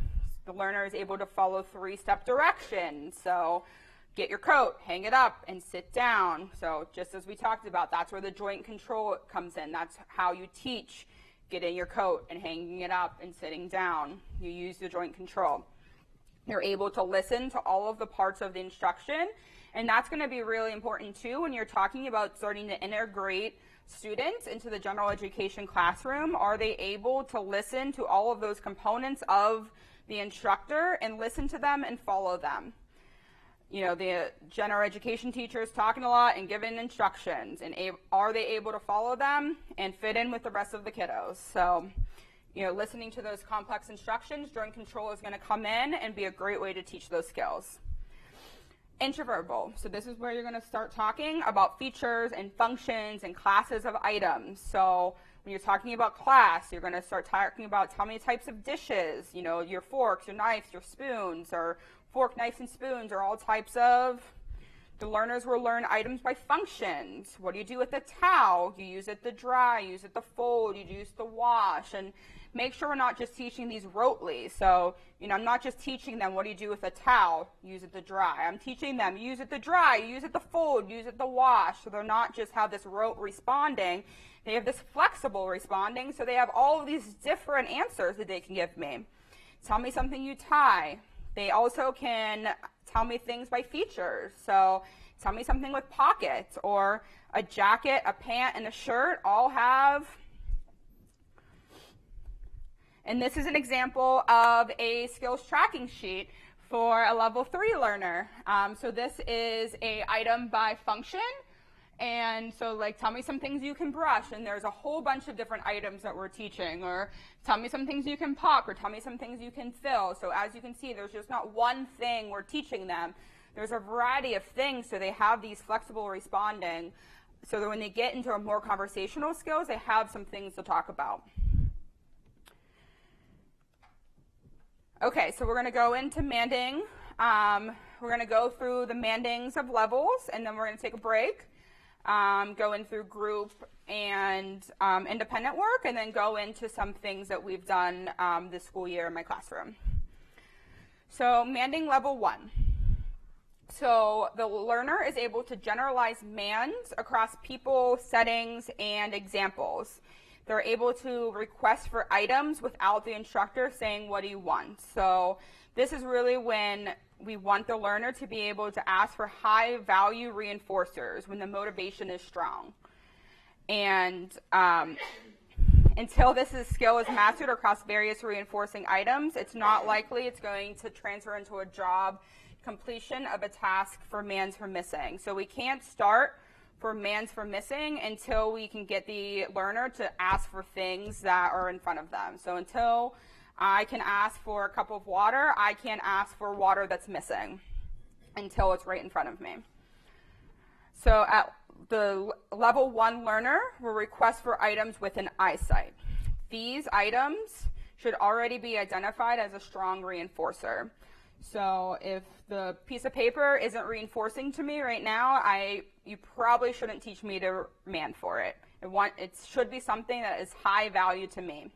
Speaker 2: The learner is able to follow 3-step directions. So get your coat, hang it up, and sit down. So just as we talked about, that's where the joint control comes in. That's how you teach getting your coat and hanging it up and sitting down. You use the joint control. You're able to listen to all of the parts of the instruction, and that's going to be really important too when you're talking about starting to integrate students into the general education classroom. Are they able to listen to all of those components of the instructor and listen to them and follow them? You know, the general education teacher is talking a lot and giving instructions, and are they able to follow them and fit in with the rest of the kiddos? So, you know, listening to those complex instructions, joint control is going to come in and be a great way to teach those skills. Interverbal. So this is where you're going to start talking about features and functions and classes of items. So when you're talking about class, you're going to start talking about how many types of dishes, you know, your forks, your knives, your spoons, or fork, knives, and spoons are all types of. The learners will learn items by functions. What do you do with the towel? You use it to dry, you use it to fold, you use it to wash, and make sure we're not just teaching these rotely. So, you know, I'm not just teaching them what do you do with a towel, use it to dry. I'm teaching them use it to dry, use it to fold, use it to wash. So they're not just have this rote responding, they have this flexible responding, so they have all of these different answers that they can give me. Tell me something you tie. They also can tell me things by features. So tell me something with pockets, or a jacket, a pant, and a shirt all have. And this is an example of a skills tracking sheet for a level 3 learner. So this is a item by function. And so like, tell me some things you can brush, and there's a whole bunch of different items that we're teaching, or tell me some things you can pock, or tell me some things you can fill. So as you can see, there's just not one thing we're teaching them. There's a variety of things, so they have these flexible responding, so that when they get into a more conversational skills, they have some things to talk about. Okay, so we're going to go into Manding. We're going to go through the Mandings of levels, and then we're going to take a break. Going through group and independent work, and then go into some things that we've done this school year in my classroom. So Manding level 1. So the learner is able to generalize mands across people, settings, and examples. They're able to request for items without the instructor saying, what do you want? So this is really when we want the learner to be able to ask for high value reinforcers when the motivation is strong. And until this skill is mastered across various reinforcing items, it's not likely it's going to transfer into a job completion of a task for mands for missing. So we can't start for mands for missing until we can get the learner to ask for things that are in front of them. So until I can ask for a cup of water, I can't ask for water that's missing until it's right in front of me. So at the level 1 learner will request for items within eyesight. These items should already be identified as a strong reinforcer. So if the piece of paper isn't reinforcing to me right now, you probably shouldn't teach me to mand for it. It should be something that is high value to me.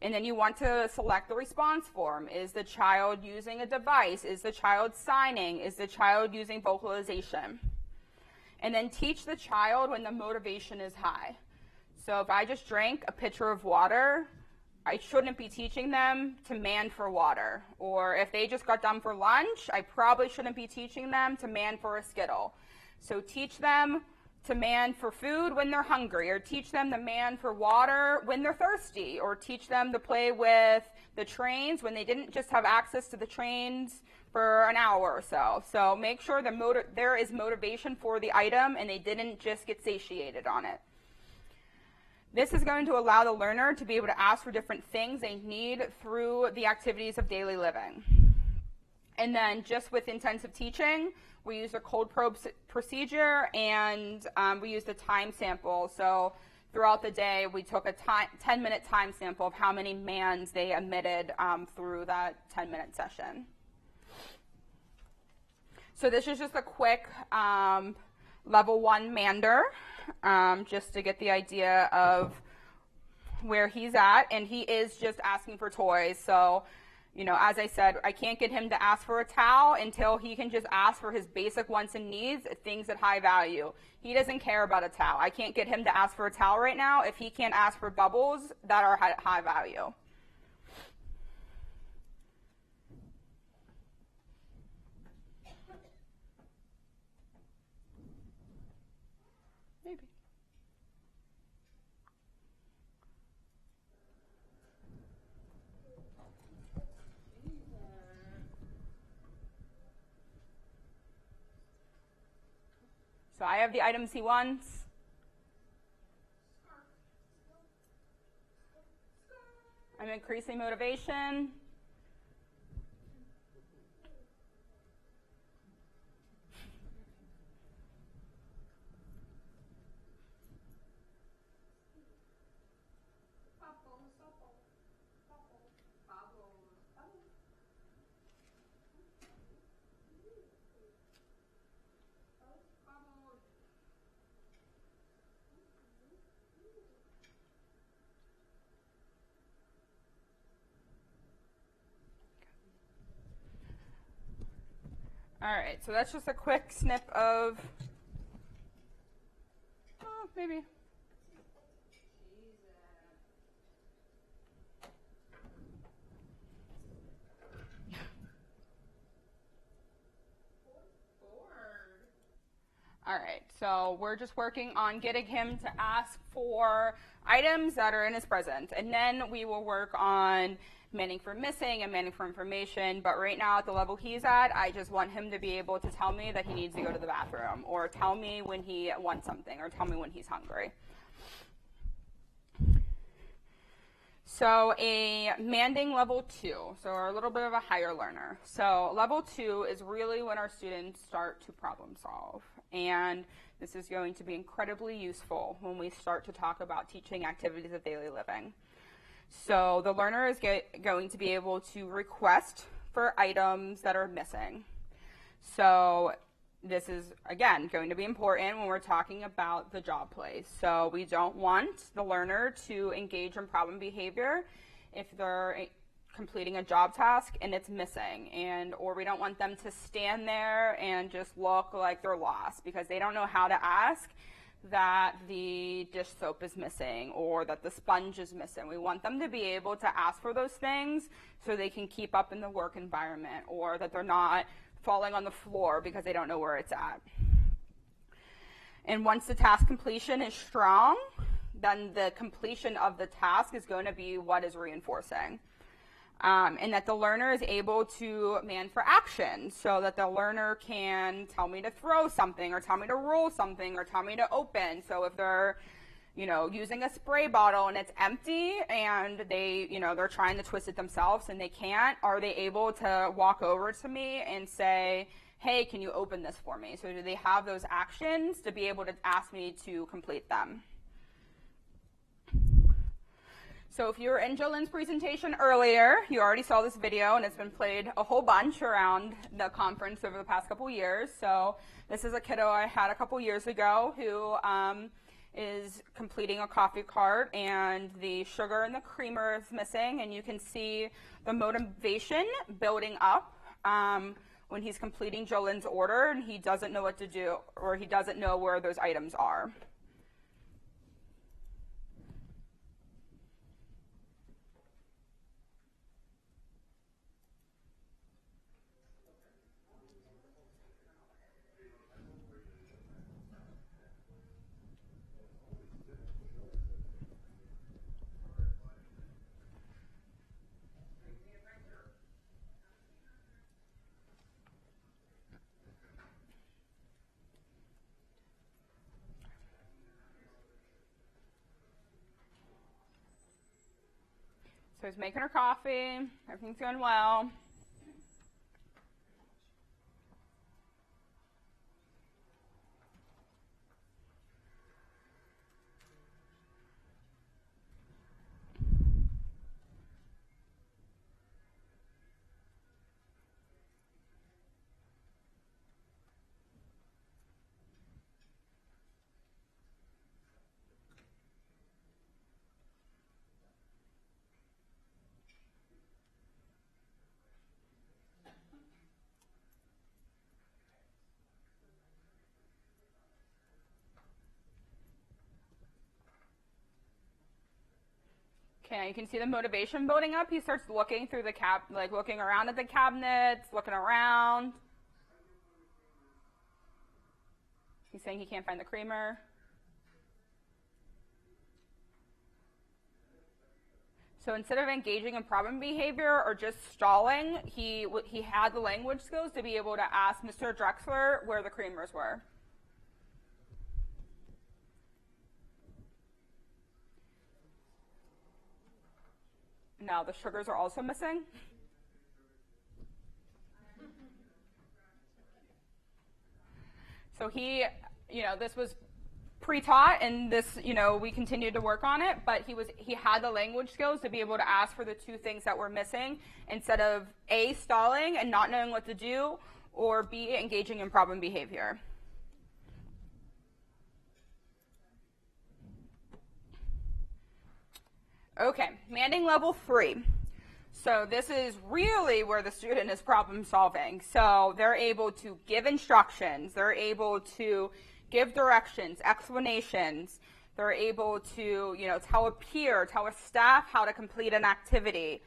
Speaker 2: And then you want to select the response form. Is the child using a device? Is the child signing? Is the child using vocalization? And then teach the child when the motivation is high. So if I just drank a pitcher of water, I shouldn't be teaching them to mand for water. Or if they just got done for lunch, I probably shouldn't be teaching them to mand for a Skittle. So teach them to mand for food when they're hungry, or teach them to mand for water when they're thirsty, or teach them to play with the trains when they didn't just have access to the trains for an hour or so. So make sure there is motivation for the item and they didn't just get satiated on it. This is going to allow the learner to be able to ask for different things they need through the activities of daily living. And then just with intensive teaching, we use a cold probe procedure, and we used a time sample. So throughout the day, we took a 10-minute time sample of how many mands they emitted through that 10-minute session. So this is just a quick level 1 mander, just to get the idea of where he's at. And he is just asking for toys. So, you know, as I said, I can't get him to ask for a towel until he can just ask for his basic wants and needs, things at high value. He doesn't care about a towel. I can't get him to ask for a towel right now if he can't ask for bubbles that are at high value. Maybe. So I have the items he wants. I'm increasing motivation. All right, so that's just a quick snip of, maybe. All right, So we're just working on getting him to ask for items that are in his presence. And then we will work on manning for missing and manning for information. But right now at the level he's at, I just want him to be able to tell me that he needs to go to the bathroom, or tell me when he wants something, or tell me when he's hungry. So a Manding level 2, so we're a little bit of a higher learner. So level 2 is really when our students start to problem solve. And this is going to be incredibly useful when we start to talk about teaching activities of daily living. So the learner is going to be able to request for items that are missing. So this is, again, going to be important when we're talking about the job place. So we don't want the learner to engage in problem behavior if they're completing a job task and it's missing, or we don't want them to stand there and just look like they're lost because they don't know how to ask that the dish soap is missing or that the sponge is missing. We want them to be able to ask for those things so they can keep up in the work environment, or that they're not falling on the floor because they don't know where it's at. And once the task completion is strong, then the completion of the task is going to be what is reinforcing. And that the learner is able to man for action, so that the learner can tell me to throw something, or tell me to roll something, or tell me to open. So if they're, using a spray bottle and it's empty and they're trying to twist it themselves and they can't, are they able to walk over to me and say, hey, can you open this for me? So do they have those actions to be able to ask me to complete them? So if you were in Jolene's presentation earlier, you already saw this video, and it's been played a whole bunch around the conference over the past couple years. So this is a kiddo I had a couple years ago who is completing a coffee cart, and the sugar and the creamer is missing, and you can see the motivation building up when he's completing Jolene's order, and he doesn't know what to do, or he doesn't know where those items are. So he's making her coffee, everything's going well. Okay, you can see the motivation building up. He starts looking through the looking around at the cabinets, looking around. He's saying he can't find the creamer. So instead of engaging in problem behavior or just stalling, he had the language skills to be able to ask Mr. Drexler where the creamers were. Now the sugars are also missing. So he, this was pre-taught, and this, we continued to work on it, but he had the language skills to be able to ask for the two things that were missing instead of A, stalling and not knowing what to do, or B, engaging in problem behavior. Okay, Manding level 3. So this is really where the student is problem solving. So they're able to give instructions, they're able to give directions, explanations, they're able to, tell a peer, tell a staff how to complete an activity.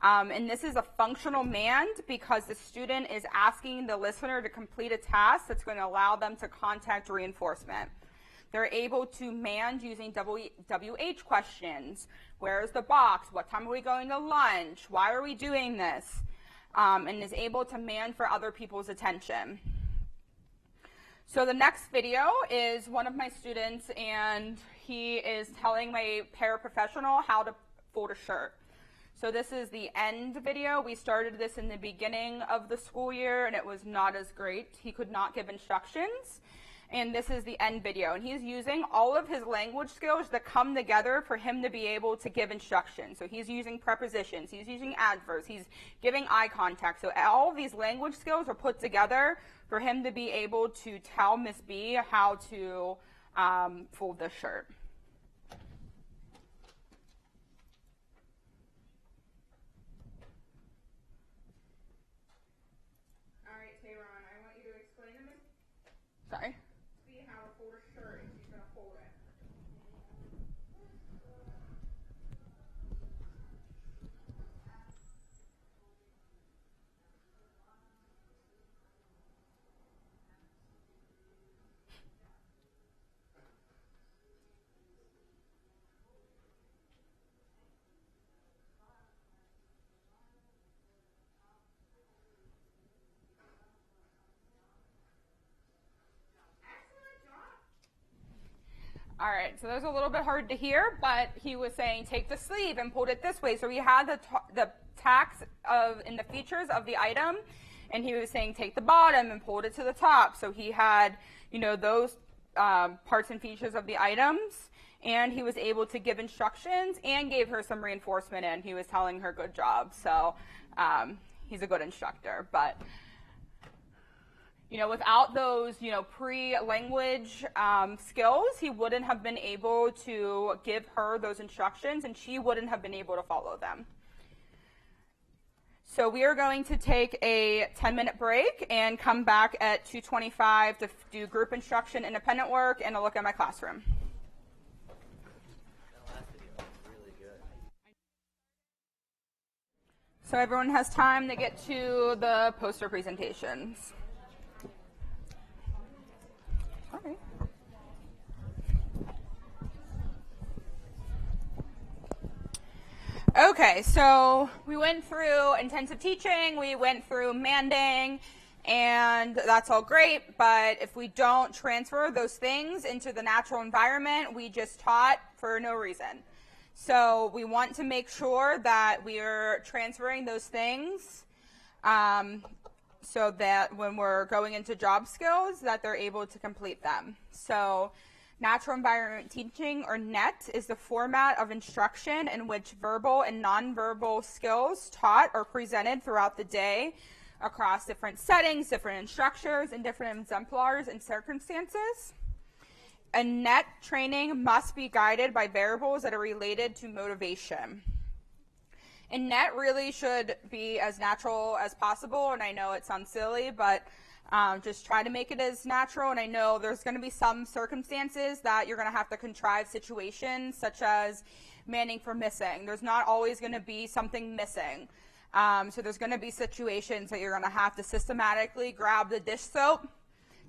Speaker 2: And this is a functional mand because the student is asking the listener to complete a task that's going to allow them to contact reinforcement. They're able to mand using WH questions. Where's the box? What time are we going to lunch? Why are we doing this? And is able to mand for other people's attention. So the next video is one of my students, and he is telling my paraprofessional how to fold a shirt. So this is the end video. We started this in the beginning of the school year, and it was not as great. He could not give instructions. And this is the end video. And he's using all of his language skills that come together for him to be able to give instructions. So he's using prepositions. He's using adverbs. He's giving eye contact. So all of these language skills are put together for him to be able to tell Miss B how to fold the shirt.
Speaker 1: All right, Tayron, I want you to explain to Miss
Speaker 2: Sorry.
Speaker 1: B how to fold a shirt, and she's going to fold it.
Speaker 2: All right, so that was a little bit hard to hear, but he was saying take the sleeve and pull it this way. So we had the tax in the features of the item, and he was saying take the bottom and pull it to the top. So he had, those parts and features of the items, and he was able to give instructions and gave her some reinforcement, and he was telling her good job. So he's a good instructor, but without those, pre-language skills, he wouldn't have been able to give her those instructions, and she wouldn't have been able to follow them. So we are going to take a 10-minute break and come back at 2:25 to do group instruction, independent work, and a look at my classroom. So everyone has time to get to the poster presentations. Sorry. Okay, so we went through intensive teaching, we went through manding, and that's all great, but if we don't transfer those things into the natural environment, we just taught for no reason. So we want to make sure that we are transferring those things so that when we're going into job skills, that they're able to complete them. So natural environment teaching, or NET, is the format of instruction in which verbal and nonverbal skills taught are presented throughout the day across different settings, different instructors, and different exemplars and circumstances. A NET training must be guided by variables that are related to motivation. And NET really should be as natural as possible, and I know it sounds silly, but just try to make it as natural. And I know there's going to be some circumstances that you're going to have to contrive situations, such as manning for missing. There's not always going to be something missing. So there's going to be situations that you're going to have to systematically grab the dish soap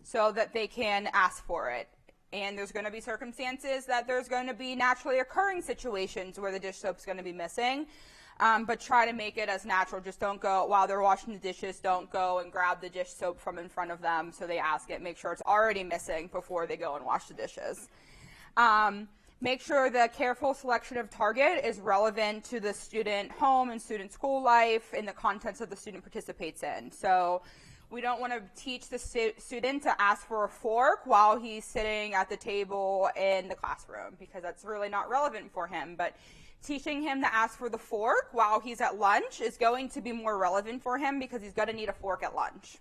Speaker 2: so that they can ask for it. And there's going to be circumstances that there's going to be naturally occurring situations where the dish soap's going to be missing. But try to make it as natural. Just don't go, while they're washing the dishes, don't go and grab the dish soap from in front of them so they ask it. Make sure it's already missing before they go and wash the dishes. Make sure the careful selection of target is relevant to the student home and student school life and the contents that the student participates in. So we don't want to teach the student to ask for a fork while he's sitting at the table in the classroom, because that's really not relevant for him. But teaching him to ask for the fork while he's at lunch is going to be more relevant for him, because he's going to need a fork at lunch.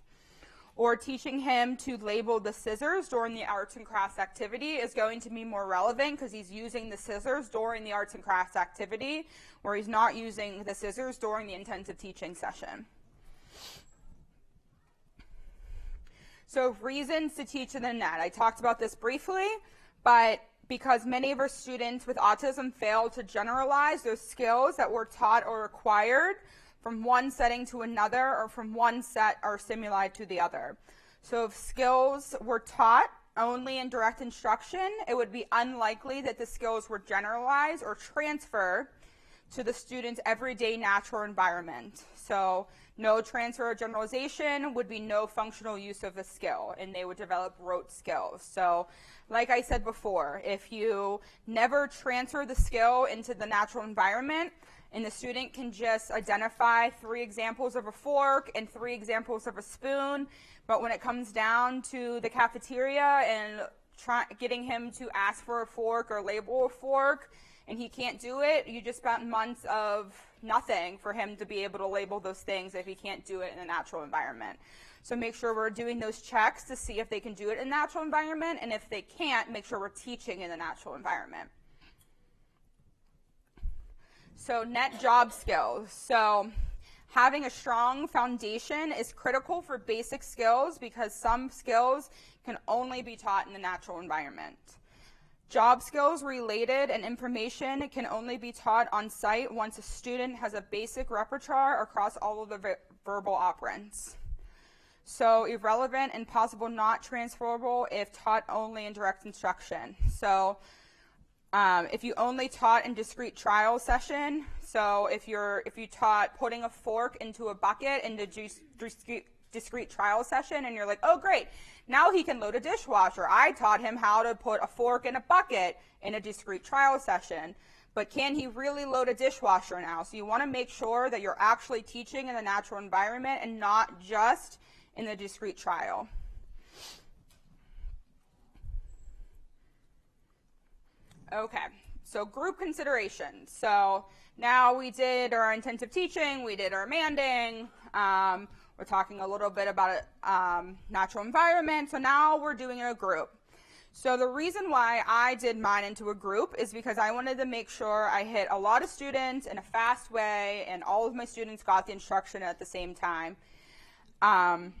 Speaker 2: Or teaching him to label the scissors during the arts and crafts activity is going to be more relevant, because he's using the scissors during the arts and crafts activity, where he's not using the scissors during the intensive teaching session. So reasons to teach in the NET. I talked about this briefly, but because many of our students with autism fail to generalize those skills that were taught or acquired from one setting to another or from one set or stimuli to the other. So if skills were taught only in direct instruction, it would be unlikely that the skills were generalized or transferred to the student's everyday natural environment. So no transfer or generalization would be no functional use of the skill, and they would develop rote skills. So like I said before, if you never transfer the skill into the natural environment, and the student can just identify 3 examples of a fork and 3 examples of a spoon, but when it comes down to the cafeteria and getting him to ask for a fork or label a fork, and he can't do it, you just spent months of nothing for him to be able to label those things if he can't do it in a natural environment. So make sure we're doing those checks to see if they can do it in a natural environment, and if they can't, make sure we're teaching in a natural environment. So net job skills. So having a strong foundation is critical for basic skills because some skills can only be taught in the natural environment. Job skills related and information can only be taught on site once a student has a basic repertoire across all of the verbal operants. So irrelevant and possible not transferable if taught only in direct instruction. So if you only taught in discrete trial session, so if you taught putting a fork into a bucket in the discrete trial session and you're like, oh great, now he can load a dishwasher. I taught him how to put a fork in a bucket in a discrete trial session. But can he really load a dishwasher now? So you want to make sure that you're actually teaching in the natural environment and not just in the discrete trial. Okay, so group considerations. So now we did our intensive teaching, we did our manding, we're talking a little bit about natural environment, so now we're doing a group. So the reason why I did mine into a group is because I wanted to make sure I hit a lot of students in a fast way and all of my students got the instruction at the same time. And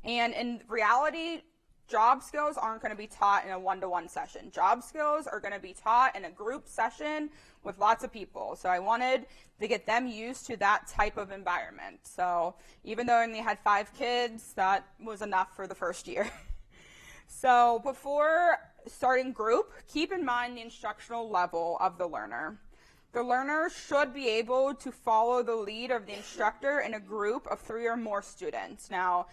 Speaker 2: in reality, job skills aren't going to be taught in a one-to-one session. Job skills are going to be taught in a group session with lots of people. So I wanted to get them used to that type of environment. So even though I only had 5 kids, that was enough for the first year. So before starting group, keep in mind the instructional level of the learner. The learner should be able to follow the lead of the instructor in a group of 3 or more students. Now,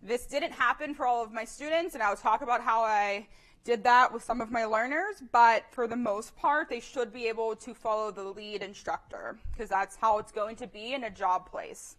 Speaker 2: this didn't happen for all of my students, and I'll talk about how I did that with some of my learners, but for the most part, they should be able to follow the lead instructor, because that's how it's going to be in a job place.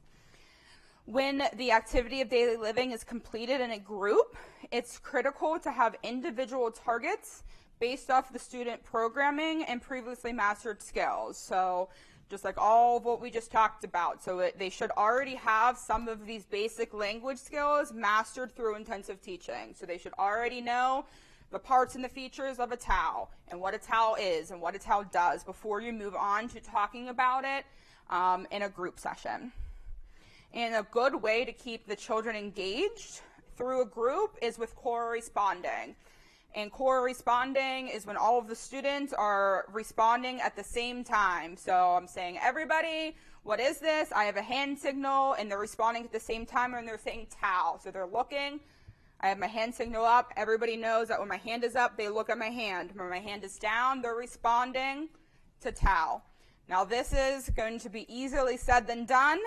Speaker 2: When the activity of daily living is completed in a group, it's critical to have individual targets based off the student programming and previously mastered skills. So just like all of what we just talked about. So they should already have some of these basic language skills mastered through intensive teaching. So they should already know the parts and the features of a towel and what a towel is and what a towel does before you move on to talking about it in a group session. And a good way to keep the children engaged through a group is with corresponding. And corresponding is when all of the students are responding at the same time. So I'm saying, everybody, what is this? I have a hand signal, and they're responding at the same time, and they're saying towel. So they're looking. I have my hand signal up. Everybody knows that when my hand is up, they look at my hand. When my hand is down, they're responding to towel. Now, this is going to be easily said than done,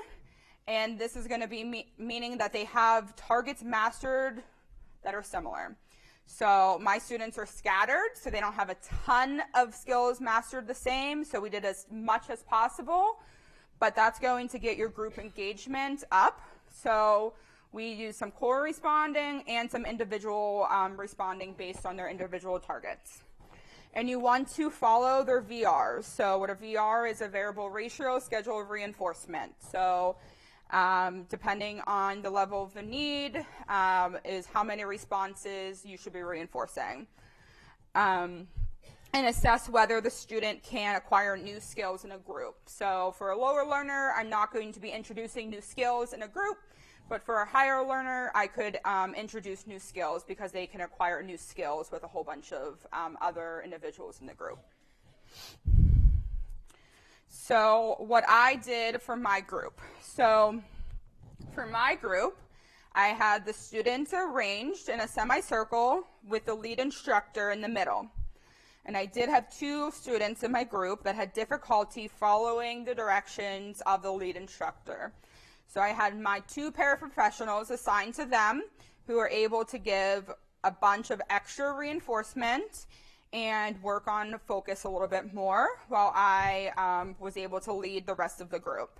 Speaker 2: and this is going to be meaning that they have targets mastered that are similar. So my students are scattered, so they don't have a ton of skills mastered the same, so we did as much as possible, but that's going to get your group engagement up. So we use some corresponding and some individual responding based on their individual targets. And you want to follow their VRs. So what a VR is, a variable ratio schedule of reinforcement. So depending on the level of the need, is how many responses you should be reinforcing. And assess whether the student can acquire new skills in a group. So for a lower learner, I'm not going to be introducing new skills in a group, but for a higher learner, I could introduce new skills because they can acquire new skills with a whole bunch of other individuals in the group. So what I did for my group. So for my group, I had the students arranged in a semicircle with the lead instructor in the middle. And I did have 2 students in my group that had difficulty following the directions of the lead instructor. So I had my 2 paraprofessionals assigned to them who were able to give a bunch of extra reinforcement and work on focus a little bit more while I was able to lead the rest of the group.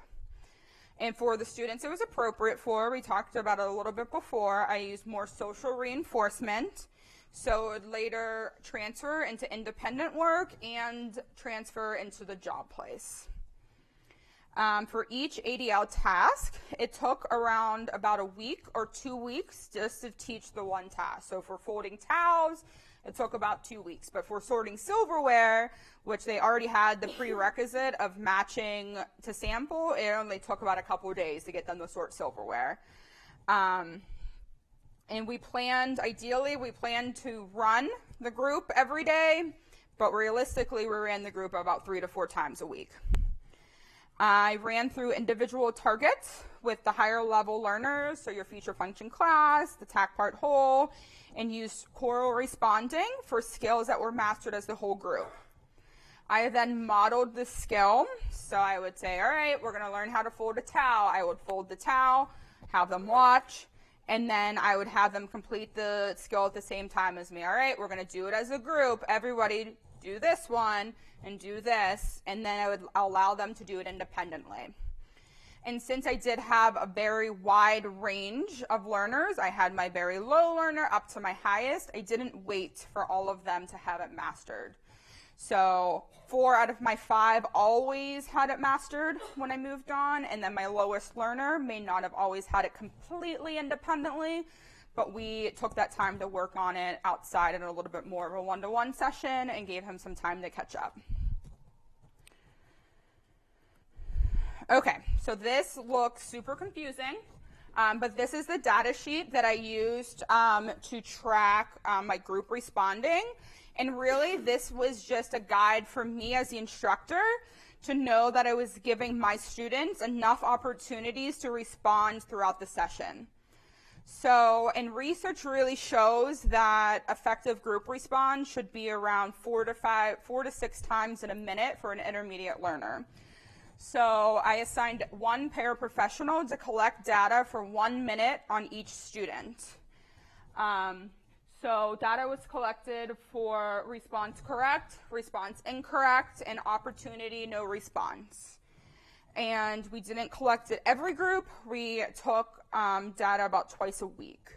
Speaker 2: And for the students it was appropriate for, we talked about it a little bit before, I used more social reinforcement. So it would later transfer into independent work and transfer into the job place. For each ADL task, it took around about a week or 2 weeks just to teach the one task. So for folding towels, it took about 2 weeks. But for sorting silverware, which they already had the prerequisite of matching to sample, it only took about a couple of days to get them to sort silverware. And ideally, we planned to run the group every day, but realistically, we ran the group about 3 to 4 times a week. I ran through individual targets with the higher level learners, so your feature function class, the TAC part whole, and used choral responding for skills that were mastered as the whole group. I then modeled the skill, so I would say, all right, we're going to learn how to fold a towel. I would fold the towel, have them watch, and then I would have them complete the skill at the same time as me. All right, we're going to do it as a group. Everybody do this one and do this, and then I would allow them to do it independently. And since I did have a very wide range of learners, I had my very low learner up to my highest, I didn't wait for all of them to have it mastered. So 4 out of my 5 always had it mastered when I moved on, and then my lowest learner may not have always had it completely independently, but we took that time to work on it outside in a little bit more of a one-to-one session and gave him some time to catch up. Okay, so this looks super confusing, but this is the data sheet that I used to track my group responding. And really, this was just a guide for me as the instructor to know that I was giving my students enough opportunities to respond throughout the session. So, and research really shows that effective group response should be around 4 to 6 times in a minute for an intermediate learner. So I assigned 1 paraprofessional to collect data for 1 minute on each student. So data was collected for response correct, response incorrect, and opportunity no response. And we didn't collect it every group. We took data about twice a week.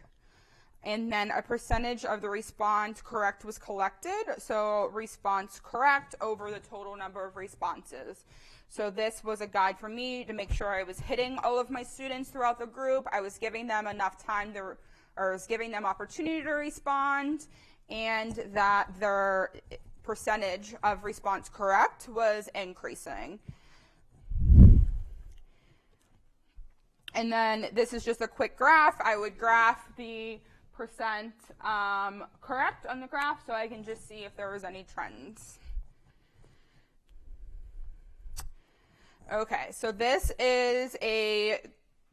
Speaker 2: And then a percentage of the response correct was collected. So response correct over the total number of responses. So this was a guide for me to make sure I was hitting all of my students throughout the group. I was giving them enough time was giving them opportunity to respond, and that their percentage of response correct was increasing. And then this is just a quick graph. I would graph the percent correct on the graph so I can just see if there was any trends. Okay, so this is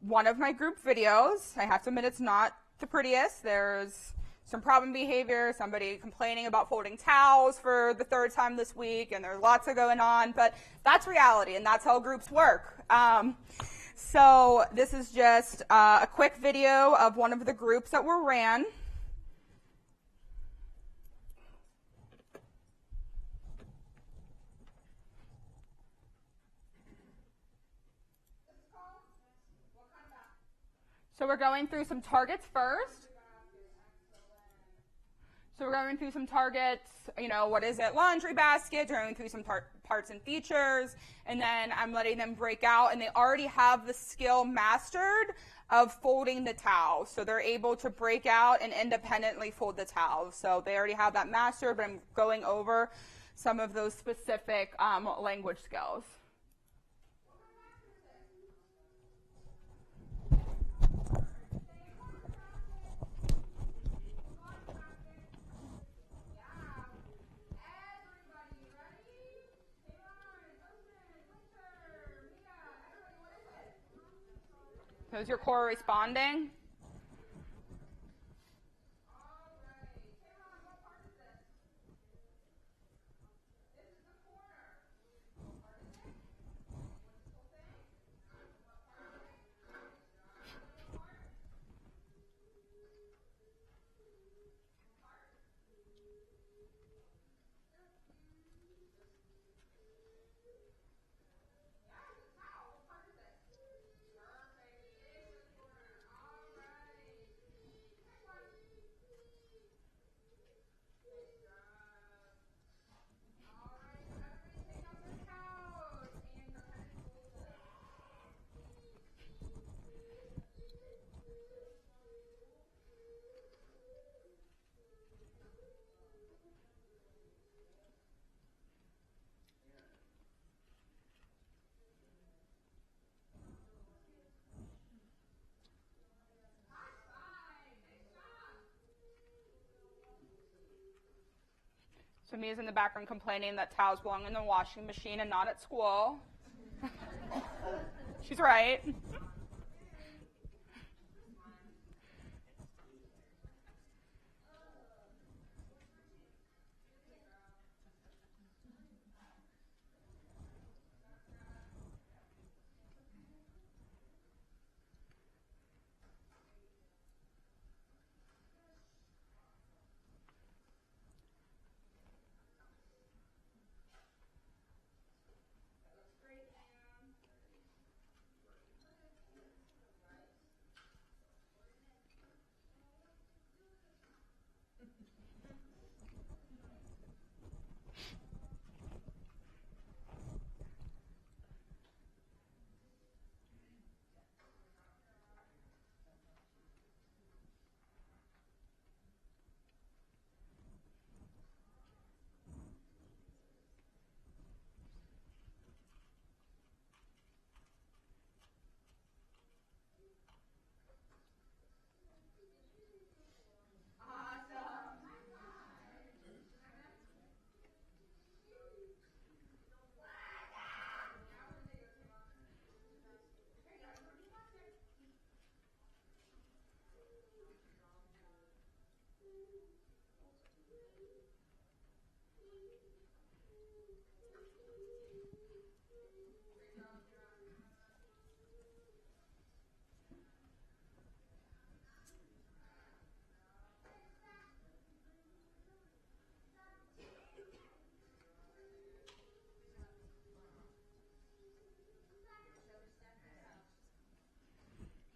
Speaker 2: one of my group videos. I have to admit it's not the prettiest. There's some problem behavior, somebody complaining about folding towels for the 3rd time this week, and there's lots of going on, but that's reality, and that's how groups work. So this is just a quick video of one of the groups that were ran. So we're going through some targets first. So we're going through some targets, what is it? Laundry basket, going through some parts and features, and then I'm letting them break out, and they already have the skill mastered of folding the towel. So they're able to break out and independently fold the towel. So they already have that mastered, but I'm going over some of those specific language skills. Those your corresponding. So Mia's in the background complaining that towels belong in the washing machine and not at school. She's right.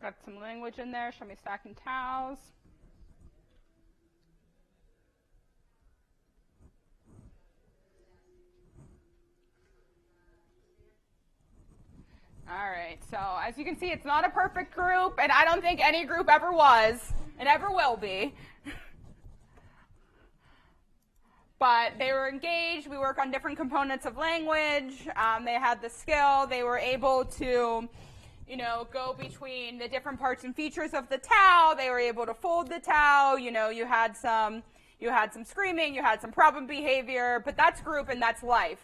Speaker 2: Got some language in there. Show me stacking towels. All right, so as you can see, it's not a perfect group, and I don't think any group ever was and ever will be. But they were engaged. We work on different components of language. They had the skill. They were able to, go between the different parts and features of the towel. They were able to fold the towel. You had some screaming. You had some problem behavior. But that's group and that's life.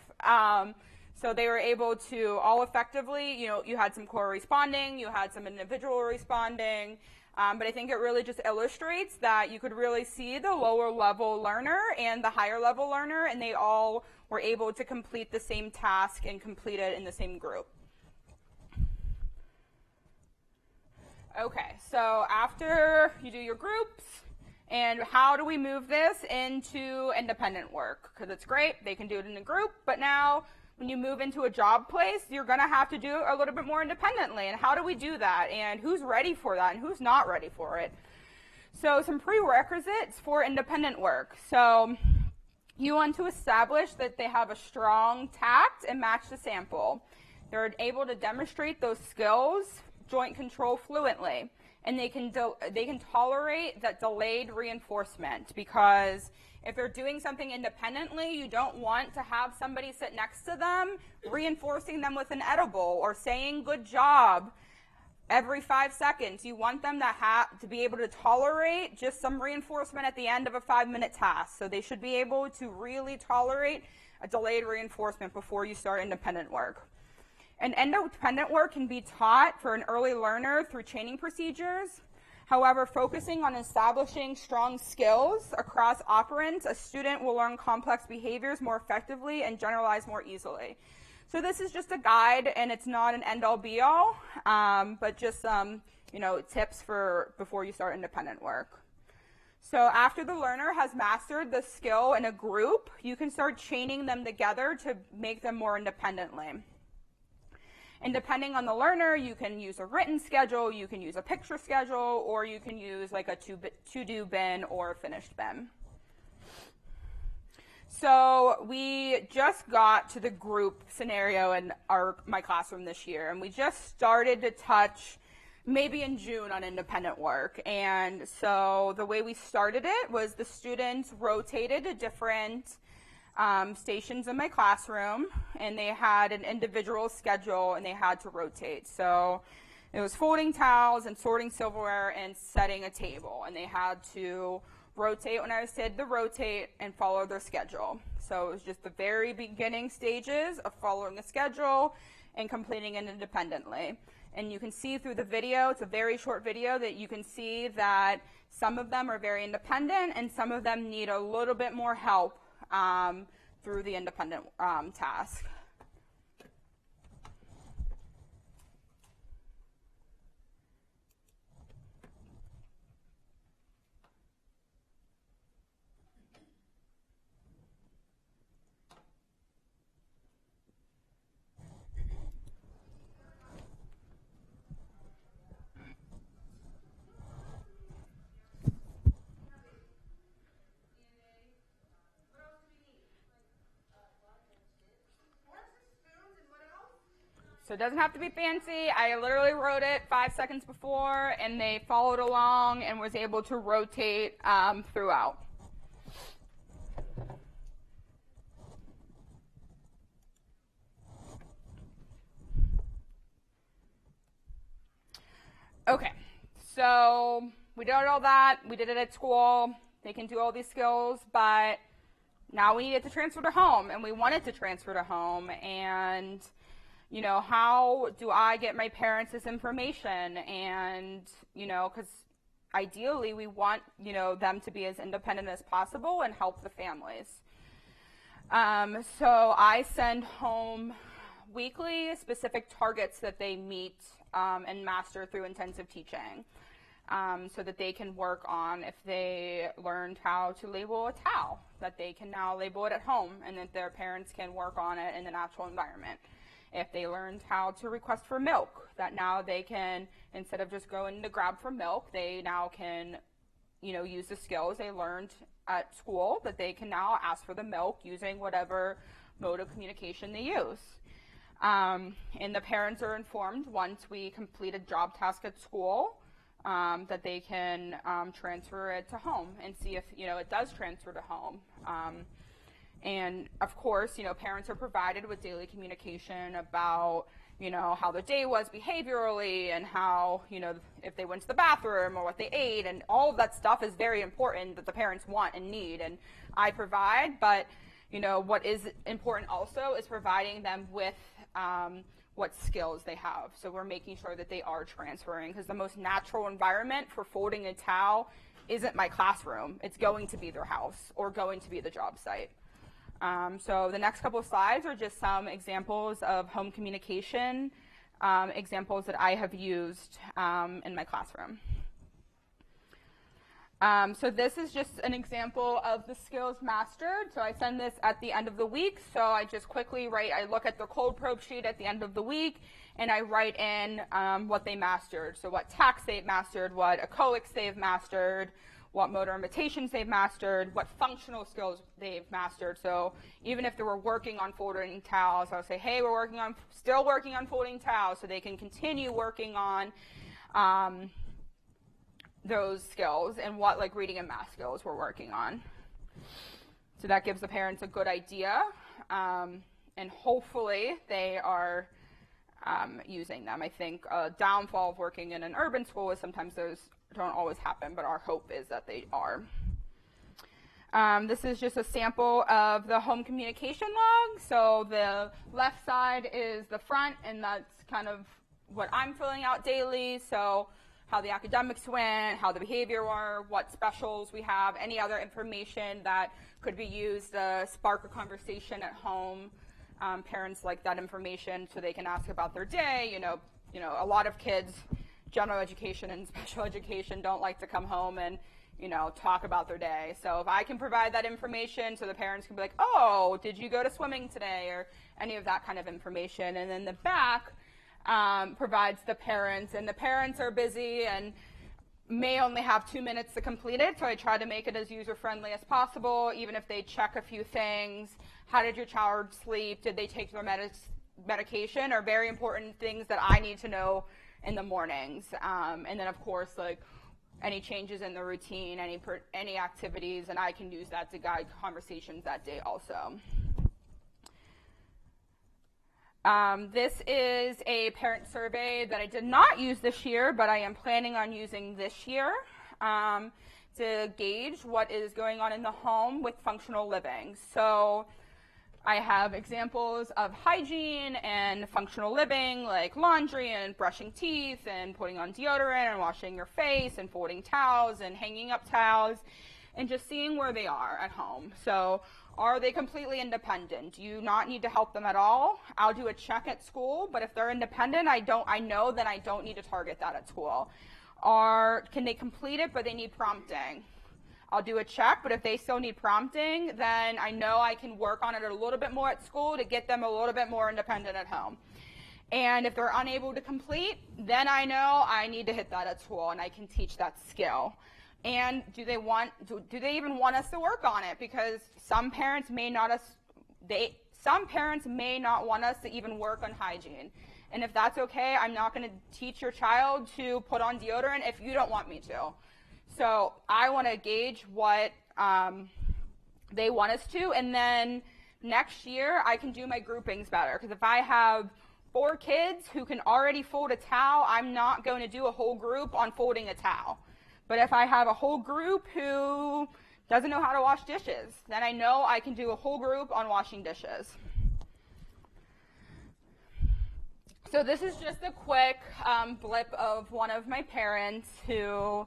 Speaker 2: So they were able to all effectively. You had some corresponding. You had some individual responding. But I think it really just illustrates that you could really see the lower level learner and the higher level learner, and they all were able to complete the same task and complete it in the same group. Okay, so after you do your groups, and how do we move this into independent work? Because it's great, they can do it in a group, but now when you move into a job place, you're going to have to do a little bit more independently. And how do we do that? And who's ready for that? And who's not ready for it? So some prerequisites for independent work. So you want to establish that they have a strong tact and match the sample. They're able to demonstrate those skills, joint control fluently. And they can tolerate that delayed reinforcement, because if they're doing something independently, you don't want to have somebody sit next to them reinforcing them with an edible or saying good job every 5 seconds. You want them to be able to tolerate just some reinforcement at the end of a 5-minute task. So they should be able to really tolerate a delayed reinforcement before you start independent work. And independent work can be taught for an early learner through training procedures. However, focusing on establishing strong skills across operants, a student will learn complex behaviors more effectively and generalize more easily. So this is just a guide, and it's not an end-all be-all, but just some, tips for before you start independent work. So after the learner has mastered the skill in a group, you can start chaining them together to make them more independently. And depending on the learner, you can use a written schedule, you can use a picture schedule, or you can use like a to-do bin or a finished bin. So we just got to the group scenario in my classroom this year, and we just started to touch maybe in June on independent work. And so the way we started it was the students rotated to different stations in my classroom, and they had an individual schedule and they had to rotate. So it was folding towels and sorting silverware and setting a table, and they had to rotate when I said to rotate and follow their schedule. So it was just the very beginning stages of following a schedule and completing it independently. And you can see through the video, it's a very short video, that you can see that some of them are very independent and some of them need a little bit more help through the independent task. So it doesn't have to be fancy. I literally wrote it 5 seconds before, and they followed along and was able to rotate throughout. Okay, so we did all that. We did it at school. They can do all these skills, but now we need to transfer to home, and we wanted to transfer to home. And how do I get my parents this information? And, because ideally we want, them to be as independent as possible and help the families. So I send home weekly specific targets that they meet and master through intensive teaching, so that they can work on. If they learned how to label a towel, that they can now label it at home, and that their parents can work on it in the natural environment. If they learned how to request for milk, that now they can, instead of just going to grab for milk, they now can, use the skills they learned at school, that they can now ask for the milk using whatever mode of communication they use. And the parents are informed once we complete a job task at school, that they can transfer it to home and see if, it does transfer to home. And of course, parents are provided with daily communication about, how the day was behaviorally, and how, if they went to the bathroom or what they ate, and all of that stuff is very important that the parents want and need, and I provide. But, what is important also is providing them with what skills they have. So we're making sure that they are transferring, because the most natural environment for folding a towel isn't my classroom. It's going to be their house or going to be the job site. So the next couple of slides are just some examples of home communication, examples that I have used in my classroom. So this is just an example of the skills mastered. So I send this at the end of the week. So I just quickly I look at the cold probe sheet at the end of the week, and I write in what they mastered. So what tax they've mastered, what echoics they've mastered, what motor imitations they've mastered, what functional skills they've mastered. So even if they were working on folding towels, I'll say, hey, we're still working on folding towels, so they can continue working on those skills, and what reading and math skills we're working on. So that gives the parents a good idea, and hopefully they are using them. I think a downfall of working in an urban school is sometimes those don't always happen, but our hope is that they are. This is just a sample of the home communication log. So the left side is the front, and that's kind of what I'm filling out daily. So how the academics went, how the behavior were, what specials we have, any other information that could be used to spark a conversation at home. Parents like that information so they can ask about their day. You know, a lot of kids, general education and special education, don't like to come home and talk about their day. So if I can provide that information so the parents can be like, oh, did you go to swimming today, or any of that kind of information. And then the back provides the parents, and the parents are busy and may only have 2 minutes to complete it, so I try to make it as user-friendly as possible, even if they check a few things. How did your child sleep? Did they take their medication? Are very important things that I need to know in the mornings. And then, of course, like any changes in the routine, any activities, and I can use that to guide conversations that day also. This is a parent survey that I did not use this year, but I am planning on using this year to gauge what is going on in the home with functional living. So I have examples of hygiene and functional living, like laundry and brushing teeth and putting on deodorant and washing your face and folding towels and hanging up towels, and just seeing where they are at home. So are they completely independent? Do you not need to help them at all? I'll do a check at school, but if they're independent, I know that I don't need to target that at school. Can they complete it, but they need prompting? I'll do a check, but if they still need prompting, then I know I can work on it a little bit more at school to get them a little bit more independent at home. And if they're unable to complete, then I know I need to hit that at school, and I can teach that skill. And do they even want us to work on it? Because some parents may not want us to even work on hygiene. And if that's okay, I'm not going to teach your child to put on deodorant if you don't want me to. So I want to gauge what they want us to, and then next year I can do my groupings better. Because if I have 4 kids who can already fold a towel, I'm not going to do a whole group on folding a towel. But if I have a whole group who doesn't know how to wash dishes, then I know I can do a whole group on washing dishes. So this is just a quick blip of one of my parents who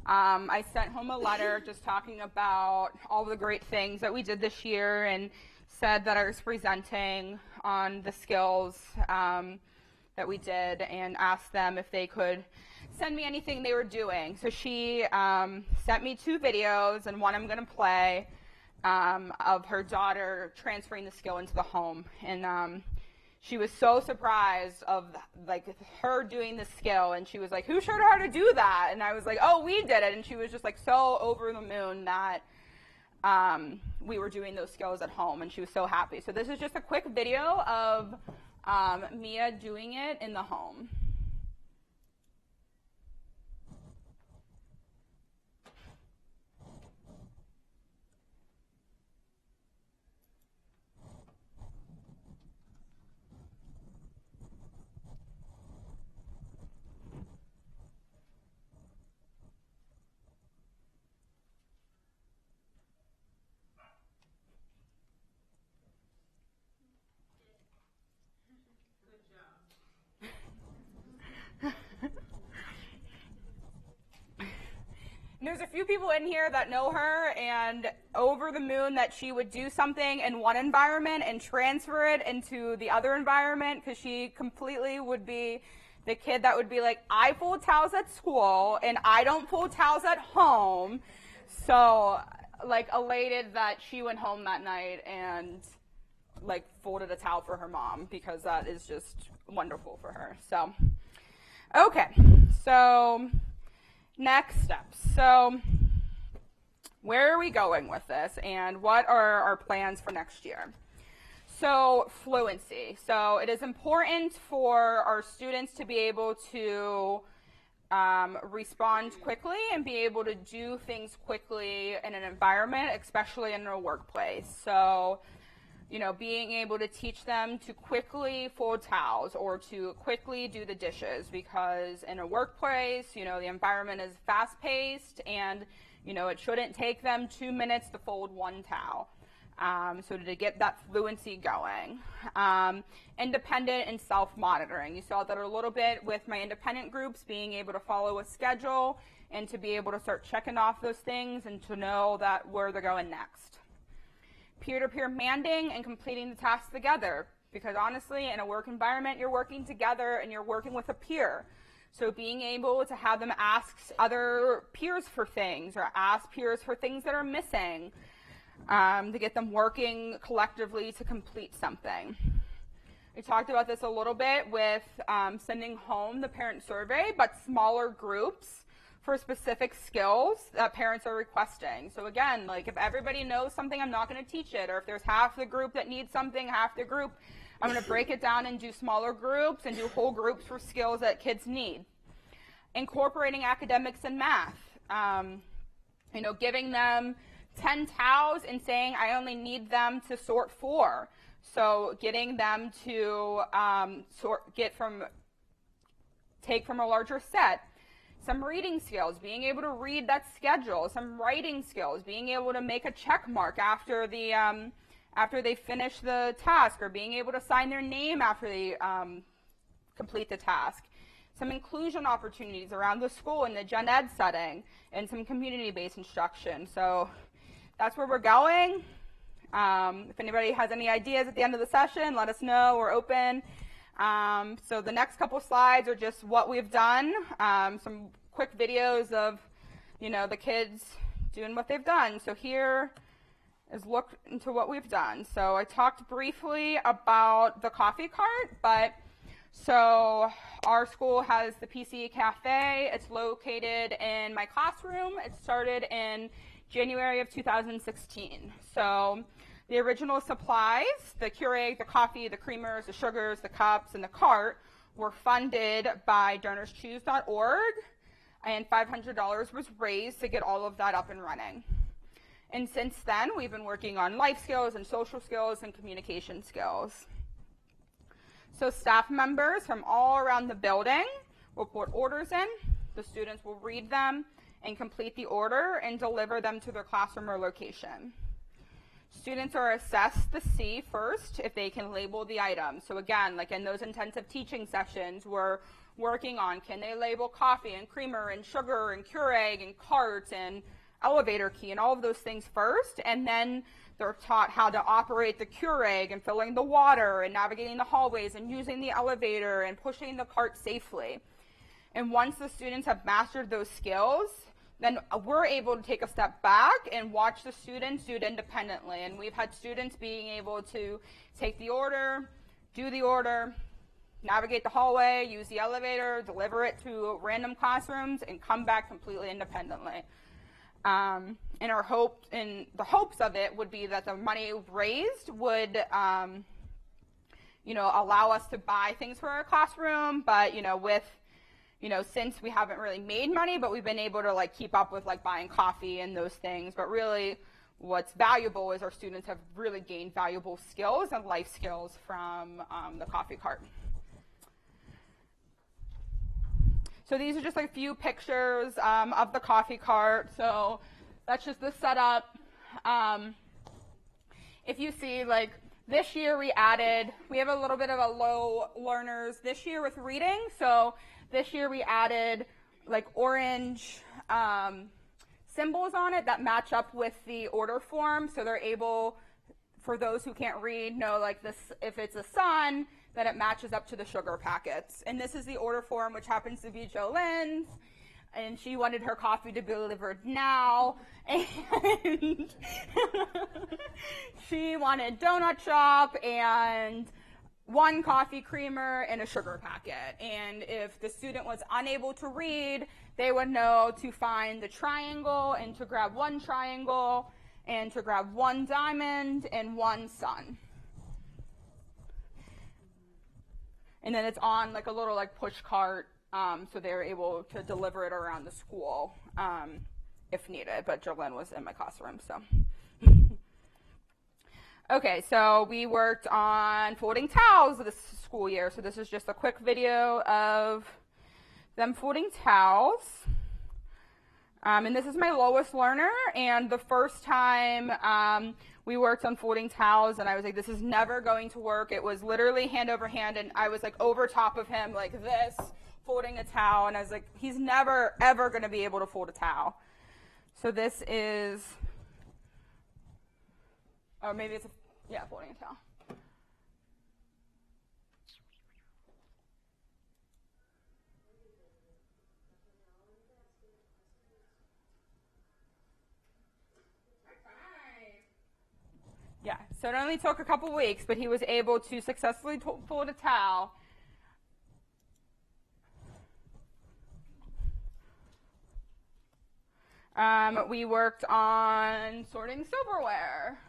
Speaker 2: I sent home a letter just talking about all the great things that we did this year, and said that I was presenting on the skills that we did, and asked them if they could send me anything they were doing. So she sent me 2 videos, and one I'm going to play of her daughter transferring the skill into the home. And she was so surprised of like her doing the skill, and she was like, who showed her how to do that? And I was like, oh, we did it. And she was just like so over the moon that we were doing those skills at home, and she was so happy. So this is just a quick video of Mia doing it in the home. There's a few people in here that know her, and over the moon that she would do something in one environment and transfer it into the other environment, because she completely would be the kid that would be like, I fold towels at school and I don't fold towels at home. So like elated that she went home that night and like folded a towel for her mom, because that is just wonderful for her. So okay, so next steps. So where are we going with this, and what are our plans for next year? So fluency. So it is important for our students to be able to respond quickly and be able to do things quickly in an environment, especially in a workplace. So being able to teach them to quickly fold towels or to quickly do the dishes, because in a workplace, the environment is fast-paced, and, it shouldn't take them 2 minutes to fold one towel. So to get that fluency going. Independent and self-monitoring. You saw that a little bit with my independent groups, being able to follow a schedule and to be able to start checking off those things and to know that where they're going next. Peer-to-peer manding and completing the tasks together, because honestly, in a work environment, you're working together and you're working with a peer. So being able to have them ask other peers for things, or ask peers for things that are missing, to get them working collectively to complete something. We talked about this a little bit with sending home the parent survey, but smaller groups for specific skills that parents are requesting. So again, like if everybody knows something, I'm not going to teach it. Or if there's half the group that needs something, half the group, I'm going to break it down and do smaller groups and do whole groups for skills that kids need. Incorporating academics and math. Giving them 10 towels and saying I only need them to sort 4. So getting them to take from a larger set. Some reading skills, being able to read that schedule. Some writing skills, being able to make a check mark after they finish the task, or being able to sign their name after they complete the task. Some inclusion opportunities around the school in the gen ed setting, and some community-based instruction. So that's where we're going. If anybody has any ideas at the end of the session, let us know. We're open. So the next couple slides are just what we've done. Some quick videos of, the kids doing what they've done. So here is look into what we've done. So I talked briefly about the coffee cart, so our school has the PCE Cafe. It's located in my classroom. It started in January of 2016. So the original supplies, the Keurig, the coffee, the creamers, the sugars, the cups, and the cart were funded by DonorsChoose.org, and $500 was raised to get all of that up and running. And since then, we've been working on life skills and social skills and communication skills. So staff members from all around the building will put orders in. The students will read them and complete the order and deliver them to their classroom or location. Students are assessed to see first if they can label the item. So again, like in those intensive teaching sessions, we're working on, can they label coffee and creamer and sugar and Keurig and cart and elevator key and all of those things first, and then they're taught how to operate the Keurig and filling the water and navigating the hallways and using the elevator and pushing the cart safely. And once the students have mastered those skills, then we're able to take a step back and watch the students do it independently. And we've had students being able to take the order, do the order, navigate the hallway, use the elevator, deliver it to random classrooms, and come back completely independently. And the hopes of it would be that the money raised would, allow us to buy things for our classroom, but, since we haven't really made money, but we've been able to keep up with buying coffee and those things. But really what's valuable is our students have really gained valuable skills and life skills from the coffee cart. So these are just a few pictures of the coffee cart. So that's just the setup. If you see, this year we have a little bit of a low learners this year with reading. So this year we added orange symbols on it that match up with the order form. So they're able, for those who can't read, know if it's a sun, then it matches up to the sugar packets. And this is the order form, which happens to be Jolene's. And she wanted her coffee to be delivered now. And she wanted donut shop and 1 coffee creamer and a sugar packet. And if the student was unable to read, they would know to find the triangle and to grab 1 triangle and to grab 1 diamond and 1 sun. And then it's on a little push cart, so they're able to deliver it around the school if needed. But Jolene was in my classroom, so. Okay, so we worked on folding towels this school year. So this is just a quick video of them folding towels. And this is my lowest learner. And the first time we worked on folding towels, and I was like, this is never going to work. It was literally hand over hand, and I was like over top of him like this, folding a towel. And I was like, he's never, ever going to be able to fold a towel. So this is, or maybe it's folding a towel. Yeah, so it only took a couple weeks, but he was able to successfully fold a towel. We worked on sorting silverware.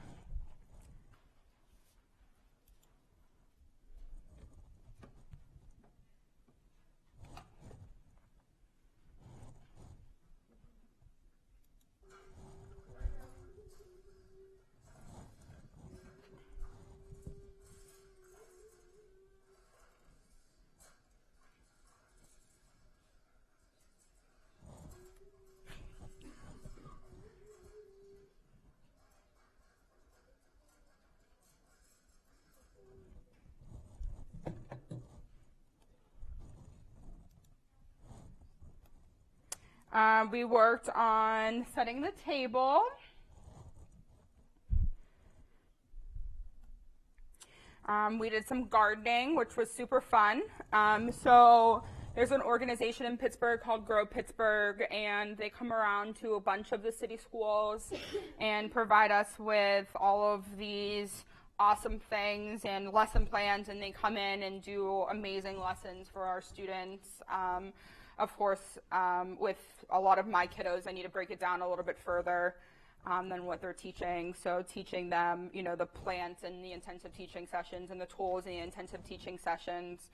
Speaker 2: We worked on setting the table. We did some gardening, which was super fun. So there's an organization in Pittsburgh called Grow Pittsburgh, and they come around to a bunch of the city schools and provide us with all of these awesome things and lesson plans, and they come in and do amazing lessons for our students. Of course, with a lot of my kiddos, I need to break it down a little bit further than what they're teaching. So teaching them, the plants and the intensive teaching sessions and the tools in the intensive teaching sessions.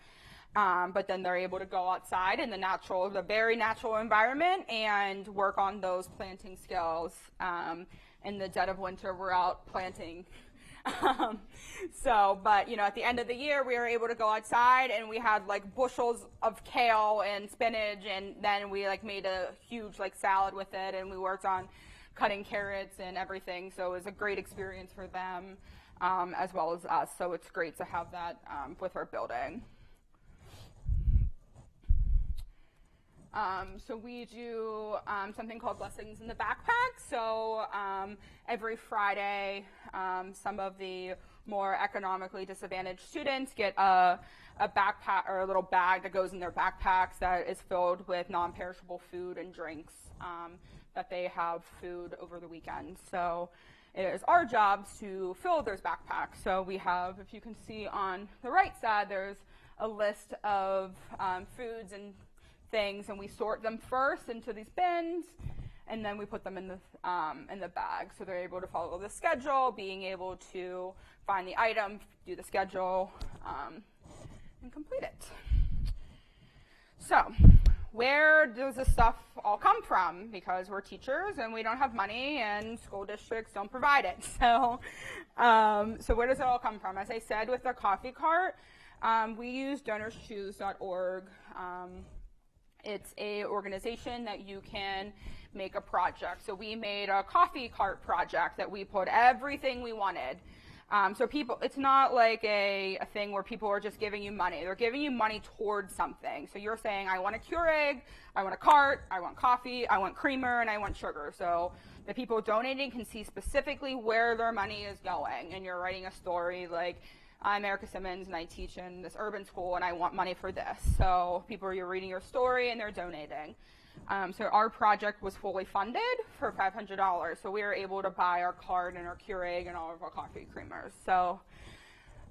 Speaker 2: But then they're able to go outside in the very natural environment and work on those planting skills. In the dead of winter, we're out planting. But at the end of the year, we were able to go outside, and we had like bushels of kale and spinach, and then we like made a huge like salad with it, and we worked on cutting carrots and everything. So it was a great experience for them, as well as us. So it's great to have that with our building. So we do something called Blessings in the Backpack. So every Friday, some of the more economically disadvantaged students get a backpack or a little bag that goes in their backpacks that is filled with non-perishable food and drinks that they have food over the weekend. So it is our job to fill those backpacks. So we have, if you can see on the right side, there's a list of foods and things, and we sort them first into these bins, and then we put them in the bag. So they're able to follow the schedule, being able to find the item, do the schedule, and complete it. So where does this stuff all come from? Because we're teachers and we don't have money, and school districts don't provide it. So where does it all come from? As I said, with the coffee cart, we use donorschoose.org. It's a organization that you can make a project. So we made a coffee cart project that we put everything we wanted. So it's not like a thing where people are just giving you money. They're giving you money towards something. So you're saying, I want a Keurig, I want a cart, I want coffee, I want creamer, and I want sugar. So the people donating can see specifically where their money is going. And you're writing a story like, I'm Erica Simmons, and I teach in this urban school, and I want money for this. So you're reading your story, and they're donating. So our project was fully funded for $500. So we were able to buy our cart and our Keurig and all of our coffee creamers. So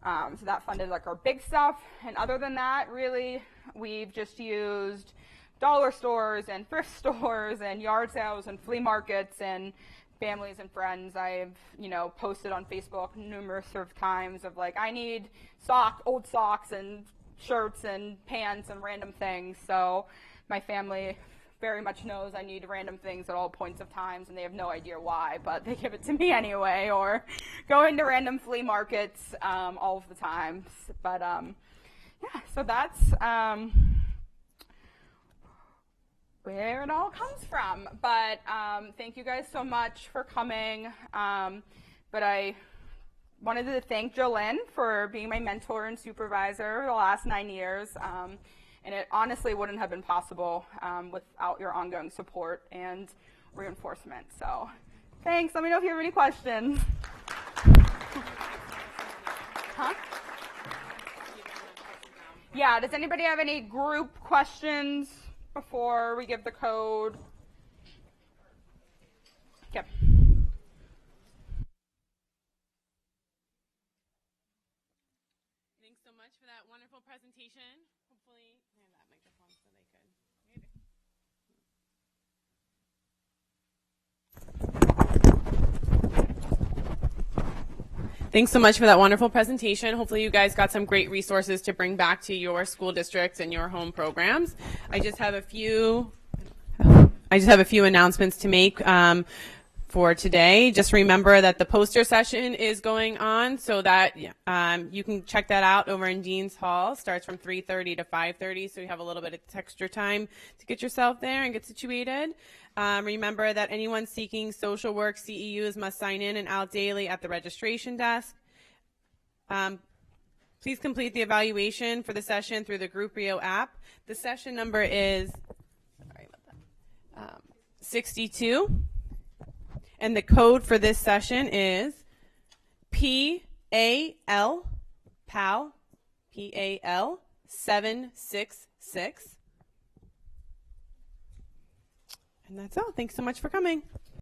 Speaker 2: that funded like our big stuff. And other than that, really, we've just used dollar stores and thrift stores and yard sales and flea markets and families and friends. I've, posted on Facebook numerous of times of like, I need old socks and shirts and pants and random things. So my family very much knows I need random things at all points of times, and they have no idea why, but they give it to me anyway, or go into random flea markets all of the time. But yeah, so that's where it all comes from. But thank you guys so much for coming. But I wanted to thank Jolynn for being my mentor and supervisor the last 9 years. And it honestly wouldn't have been possible without your ongoing support and reinforcement. So thanks. Let me know if you have any questions. Huh? Yeah, does anybody have any group questions before we give the code? Yep.
Speaker 1: Thanks so much for that wonderful presentation. Hopefully, I have that microphone so they could. Thanks so much for that wonderful presentation. Hopefully you guys got some great resources to bring back to your school districts and your home programs. I just have a few announcements to make for today. Just remember that the poster session is going on, so that you can check that out over in Dean's Hall. Starts from 3:30 to 5:30, so you have a little bit of extra time to get yourself there and get situated. Remember that anyone seeking social work CEUs must sign in and out daily at the registration desk. Please complete the evaluation for the session through the Group Rio app. The session number is 62, and the code for this session is PAL 766. And that's all. Thanks so much for coming.